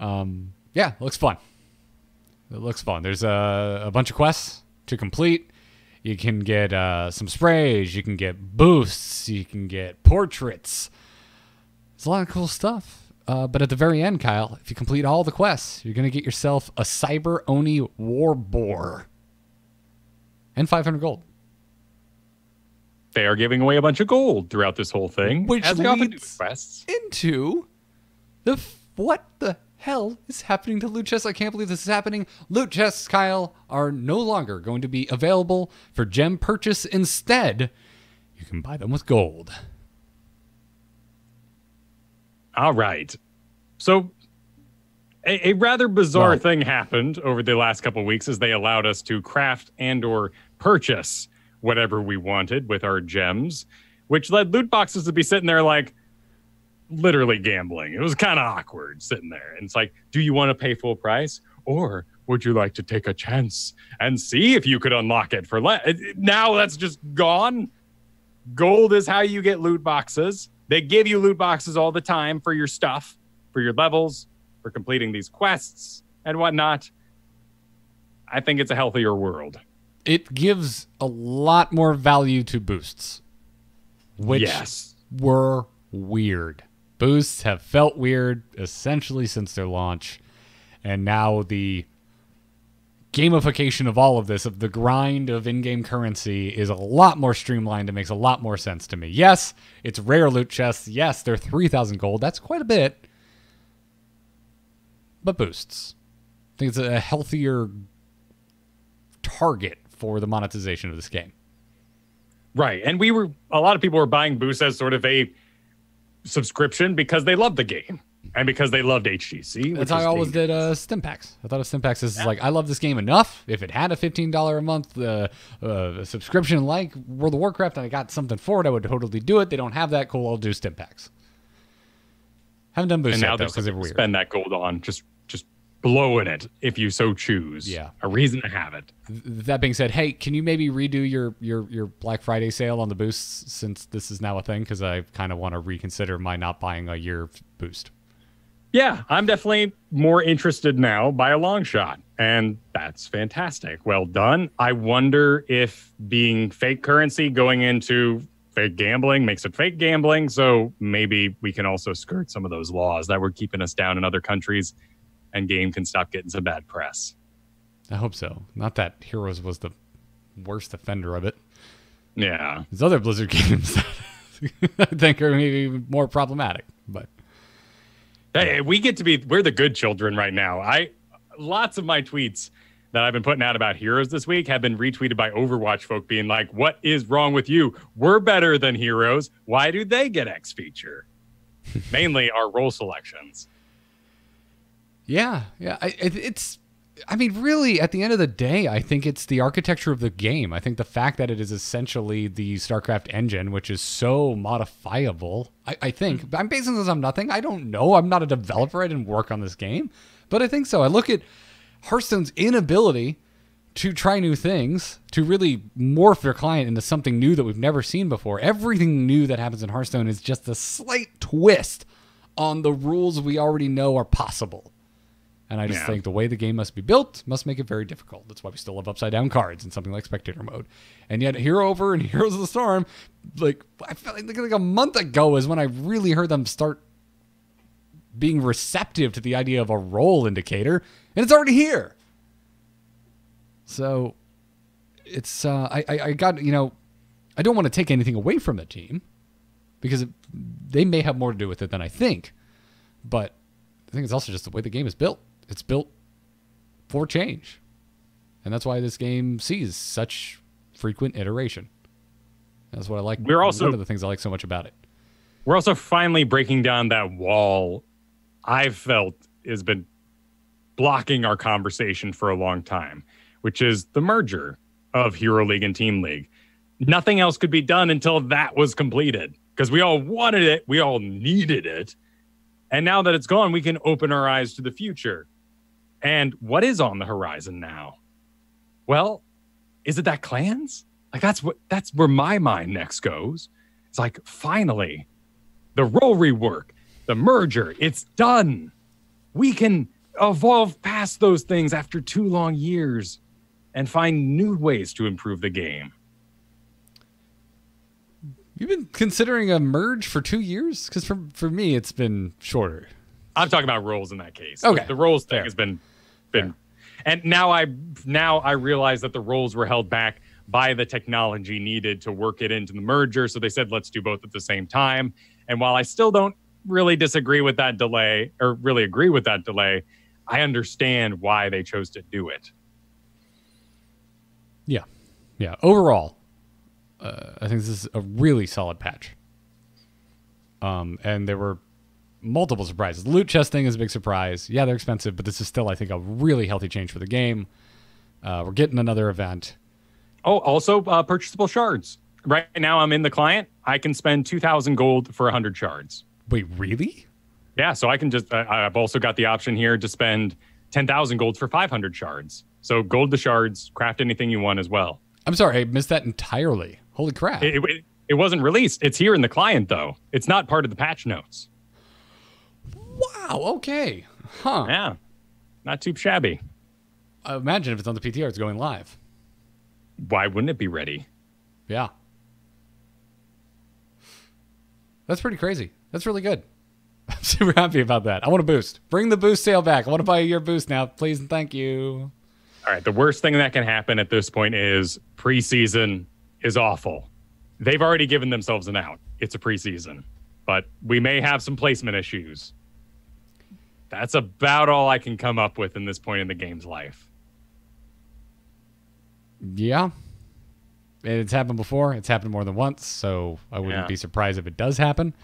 Yeah, it looks fun. There's a bunch of quests to complete. You can get some sprays. You can get boosts. You can get portraits. There's a lot of cool stuff. But at the very end, Kyle, if you complete all the quests, you're going to get yourself a Cyber Oni War Boar. And 500 gold. They are giving away a bunch of gold throughout this whole thing. Which as they often do with leads quests. into what the hell is happening to loot chests? I can't believe this is happening. Loot chests, Kyle, are no longer going to be available for gem purchase. Instead, you can buy them with gold. All right. So a rather bizarre thing happened over the last couple of weeks as they allowed us to craft and or purchase whatever we wanted with our gems, which led loot boxes to be sitting there like literally gambling. It was kind of awkward sitting there. And it's like, do you want to pay full price? Or would you like to take a chance and see if you could unlock it for less? Now that's just gone. Gold is how you get loot boxes. They give you loot boxes all the time for your stuff, for your levels, for completing these quests and whatnot. I think it's a healthier world. It gives a lot more value to boosts, which were weird. Boosts have felt weird essentially since their launch. And now the gamification of all of this, of the grind of in-game currency, is a lot more streamlined and makes a lot more sense to me. Yes, it's rare loot chests. Yes, they're 3,000 gold. That's quite a bit. But boosts. I think it's a healthier target for the monetization of this game. Right. And a lot of people were buying boosts as sort of a subscription because they loved the game and because they loved HGC. That's how I always did Stim Packs. I thought of Stim Packs as like, I love this game enough. If it had a $15 a month subscription like World of Warcraft and I got something for it, I would totally do it. They don't have that. Cool, I'll do Stim Packs. Haven't done boosts yet, though, because they're weird. Spend that gold on just blowing it if you so choose. Yeah. A reason to have it. That being said, hey, can you maybe redo your Black Friday sale on the boosts since this is now a thing? Because I kind of want to reconsider my not buying a year boost. Yeah, I'm definitely more interested now by a long shot. And that's fantastic. Well done. I wonder if being fake currency going into fake gambling makes it fake gambling. So maybe we can also skirt some of those laws that were keeping us down in other countries and game can stop getting some bad press. I hope so. Not that Heroes was the worst offender of it. Yeah. There's other Blizzard games that I think are maybe more problematic, but hey, we're the good children right now. Lots of my tweets that I've been putting out about Heroes this week have been retweeted by Overwatch folk being like, what is wrong with you? We're better than Heroes. Why do they get X feature? Mainly our role selections. Yeah. I mean, really, at the end of the day, I think it's the architecture of the game. I think the fact that it is essentially the StarCraft engine, which is so modifiable, I think. I'm basing this on nothing. I don't know. I'm not a developer. I didn't work on this game. But I think so. I look at Hearthstone's inability to try new things, to really morph your client into something new that we've never seen before. Everything new that happens in Hearthstone is just a slight twist on the rules we already know are possible. And I just think the way the game must be built must make it very difficult. That's why we still have upside down cards in something like spectator mode. And yet Hero Over and Heroes of the Storm, like I felt like a month ago is when I really heard them start being receptive to the idea of a role indicator, and it's already here. So it's I got, I don't want to take anything away from the team because they may have more to do with it than I think. But I think it's also just the way the game is built. It's built for change. And that's why this game sees such frequent iteration. That's what I like. One of the things I like so much about it. We're also finally breaking down that wall I've felt has been blocking our conversation for a long time, which is the merger of Hero League and Team League. Nothing else could be done until that was completed because we all wanted it. We all needed it. And now that it's gone, we can open our eyes to the future. And what is on the horizon now? Well, is it that clans? Like that's where my mind next goes. It's like, finally, the role rework, the merger, it's done. We can evolve past those things after 2 long years and find new ways to improve the game. You've been considering a merge for 2 years? Because for me, it's been shorter. I'm talking about roles in that case. Okay. The roles thing has been, and now I realize that the roles were held back by the technology needed to work it into the merger. So they said, let's do both at the same time. And while I still don't really disagree with that delay or really agree with that delay, I understand why they chose to do it. Yeah. Yeah. Overall, I think this is a really solid patch. And there were multiple surprises. The loot chest thing is a big surprise. Yeah, they're expensive, but this is still, I think, a really healthy change for the game. We're getting another event. Oh, also purchasable shards. Right now, I'm in the client. I can spend 2,000 gold for 100 shards. Wait, really? Yeah, so I can just. I've also got the option here to spend 10,000 gold for 500 shards. So gold the shards, craft anything you want as well. I'm sorry, I missed that entirely. Holy crap. It wasn't released. It's here in the client, though. It's not part of the patch notes. Wow, okay. Huh. Yeah, not too shabby. Imagine if it's on the PTR, it's going live. Why wouldn't it be ready? Yeah. That's pretty crazy. That's really good. I'm super happy about that. I want a boost. Bring the boost sale back. I want to buy a year boost now, please and thank you. All right, the worst thing that can happen at this point is preseason is awful. They've already given themselves an out. It's a preseason. But we may have some placement issues. That's about all I can come up with in this point in the game's life. Yeah. It's happened before. It's happened more than once, so I wouldn't be surprised if it does happen.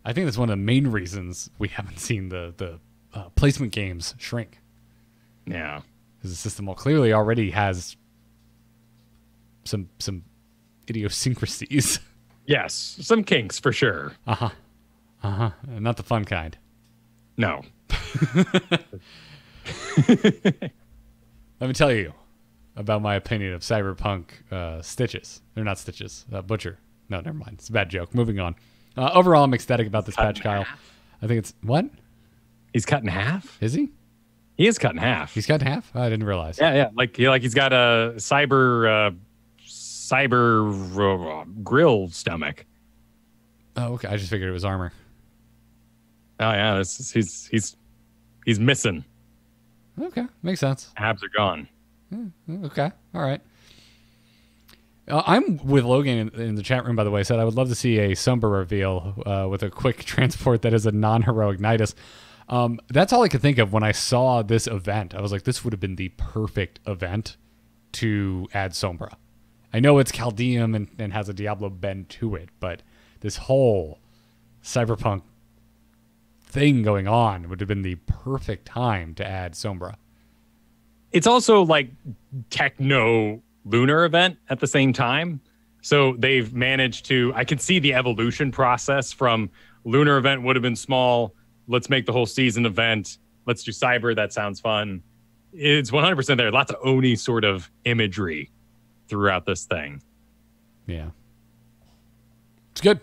I think that's one of the main reasons we haven't seen the placement games shrink. Yeah. Because the system clearly already has some idiosyncrasies. Yes, some kinks for sure. Not the fun kind. No. Let me tell you about my opinion of Cyberpunk Stitches. They're not Stitches. Butcher. No, never mind. It's a bad joke. Moving on. Overall, I'm ecstatic about this patch, Kyle. I think it's... What? He's cut in half? Is he? He is cut in half. He's cut in half? Oh, I didn't realize. Yeah. Like he's got a cyber grill stomach. Oh, okay. I just figured it was armor. Oh yeah, he's missing. Okay, makes sense. Abs are gone. Okay, all right. I'm with Logan in the chat room, by the way. Said I would love to see a Sombra reveal with a quick transport that is a non-heroic Nidus. That's all I could think of when I saw this event. I was like, this would have been the perfect event to add Sombra. I know it's Chaldeum and has a Diablo bend to it, but this whole Cyberpunk thing going on would have been the perfect time to add Sombra. It's also like techno lunar event at the same time. So they've managed to, I can see the evolution process from lunar event would have been small. Let's make the whole season event. Let's do cyber. That sounds fun. It's 100% there. Lots of Oni sort of imagery throughout this thing. Yeah. It's good.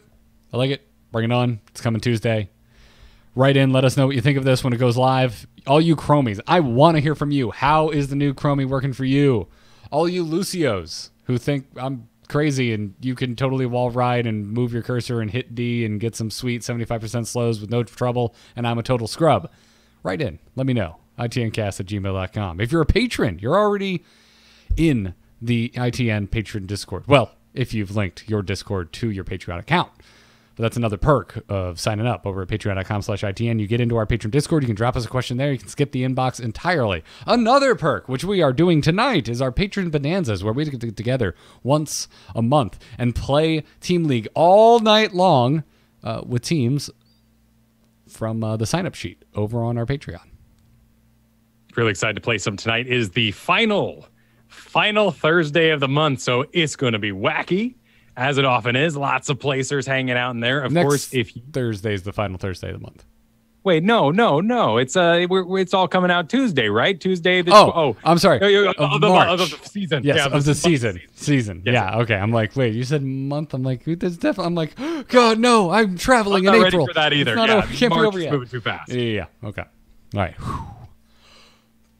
I like it. Bring it on. It's coming Tuesday. Write in. Let us know what you think of this when it goes live. All you Chromies, I want to hear from you. How is the new Chromie working for you? All you Lucios who think I'm crazy and you can totally wall ride and move your cursor and hit D and get some sweet 75% slows with no trouble and I'm a total scrub. Write in. Let me know. itncast@gmail.com. If you're a patron, you're already in the ITN patron Discord. Well, if you've linked your Discord to your Patreon account. But that's another perk of signing up over at patreon.com/ITN. You get into our patron Discord. You can drop us a question there. You can skip the inbox entirely. Another perk, which we are doing tonight, is our patron bonanzas, where we get together once a month and play Team League all night long with teams from the sign-up sheet over on our Patreon. Really excited to play some tonight. It is the final Thursday of the month, so it's going to be wacky. As it often is, lots of placers hanging out in there. Of course, if Thursday is the final Thursday of the month. Wait, no. It's it's all coming out Tuesday, right? Tuesday. I'm sorry. Of the season. Yes, yeah, of the season. Season. Yes. Yeah. Okay. I'm like, wait, you said month. I'm like, there's definitely. I'm like, God, no. I'm traveling in April. I'm not ready for that either. Can't March be over yet. Moving too fast. Yeah. Okay. All right.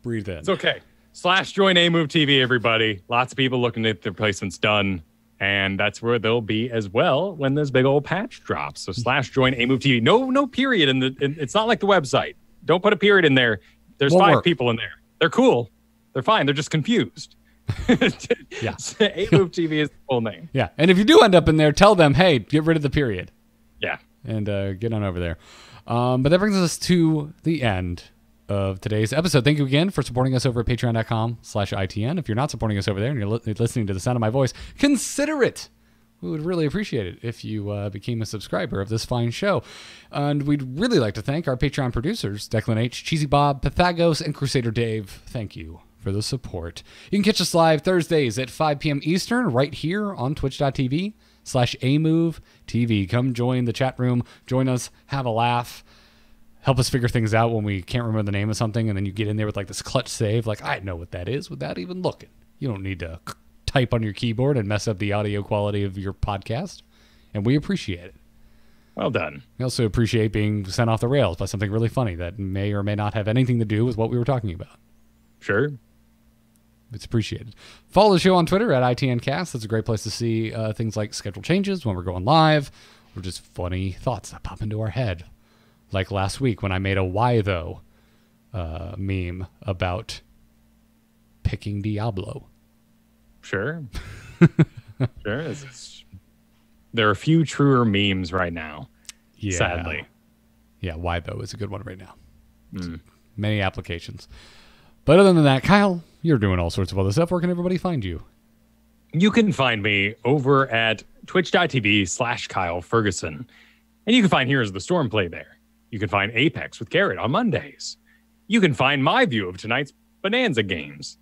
Breathe in. It's okay. /join AMove TV, everybody. Lots of people looking to get their placements done. And that's where they'll be as well when this big old patch drops. So /join AMove TV. No period it's not like the website. Don't put a period in there. There's five people in there. They're cool. They're fine. They're just confused. Yeah. AMove TV is the full name. Yeah. And if you do end up in there, tell them, hey, get rid of the period. Yeah. And get on over there. But that brings us to the end of today's episode. Thank you again for supporting us over at patreon.com/ITN. If you're not supporting us over there and you're listening to the sound of my voice, consider it We would really appreciate it if you became a subscriber of this fine show. And we'd really like to thank our Patreon producers, Declan H., Cheesy Bob, Pathagos, and Crusader Dave. Thank you for the support. You can catch us live Thursdays at 5 p.m. Eastern right here on twitch.tv/amovetv. Come join the chat room. Join us. Have a laugh. Help us figure things out when we can't remember the name of something, and then you get in there with like this clutch save. Like, I know what that is without even looking. You don't need to type on your keyboard and mess up the audio quality of your podcast, and we appreciate it. Well done. We also appreciate being sent off the rails by something really funny that may or may not have anything to do with what we were talking about. Sure. It's appreciated. Follow the show on Twitter at ITNcast. That's a great place to see things like schedule changes when we're going live, or just funny thoughts that pop into our head. Like last week when I made a Why Though meme about picking Diablo. Sure. Sure. There are a few truer memes right now, sadly. Yeah, Why Though is a good one right now. Many applications. But other than that, Kyle, you're doing all sorts of other stuff. Where can everybody find you? You can find me over at twitch.tv/Kyle Fergusson. And you can find Heroes of the Stormplay there. You can find Apex with Garrett on Mondays. You can find my view of tonight's Bonanza games.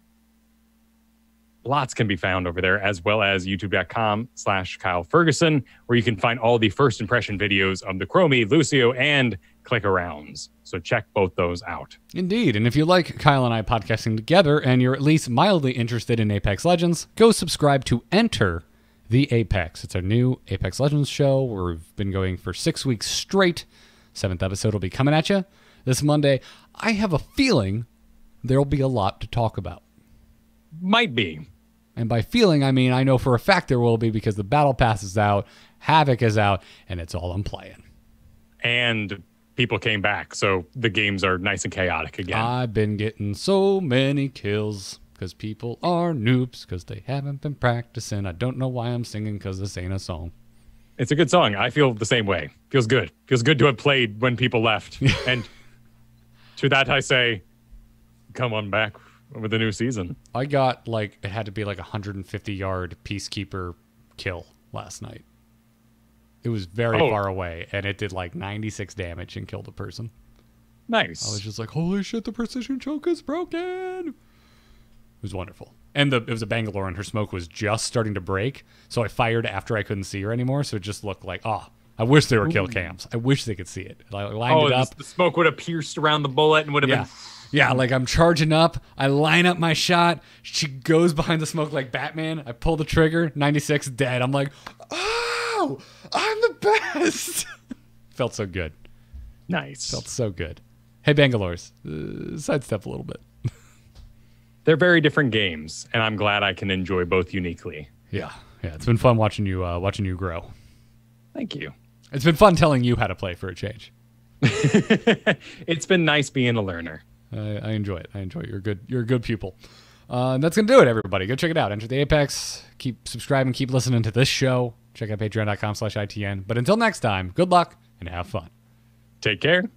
Lots can be found over there, as well as youtube.com/Kyle Fergusson, where you can find all the first impression videos of the Chromie, Lucio, and click-arounds. So check both those out. Indeed. And if you like Kyle and I podcasting together and you're at least mildly interested in Apex Legends, go subscribe to Enter the Apex. It's our new Apex Legends show where we've been going for 6 weeks straight. 7th episode will be coming at you this Monday. I have a feeling there'll be a lot to talk about. Might be. And by feeling, I mean I know for a fact there will be, because the Battle Pass is out, Havoc is out, and it's all I'm playing. And people came back, so the games are nice and chaotic again. I've been getting so many kills because people are noobs because they haven't been practicing. I don't know why I'm singing because this ain't a song. It's a good song. I feel the same way. Feels good. Feels good to have played when people left. And to that I say, come on back with the new season. I got it had to be like 150-yard Peacekeeper kill last night. It was very far away, and it did like 96 damage and killed a person. Nice. I was just like, holy shit, the precision choke is broken. It was wonderful. And it was a Bangalore, and her smoke was just starting to break, so I fired after I couldn't see her anymore, so it just looked like, I wish there were kill cams. I wish they could see it. I lined it up. The smoke would have pierced around the bullet and would have been... Yeah, like I'm charging up. I line up my shot. She goes behind the smoke like Batman. I pull the trigger. 96 dead. I'm like, oh, I'm the best. Felt so good. Nice. Felt so good. Hey, Bangalores, sidestep a little bit. They're very different games, and I'm glad I can enjoy both uniquely. Yeah. It's been fun watching you grow. Thank you. It's been fun telling you how to play for a change. It's been nice being a learner. I enjoy it. You're a good pupil. And that's going to do it, everybody. Go check it out. Enter the Apex. Keep subscribing. Keep listening to this show. Check out patreon.com/ITN. But until next time, good luck and have fun. Take care.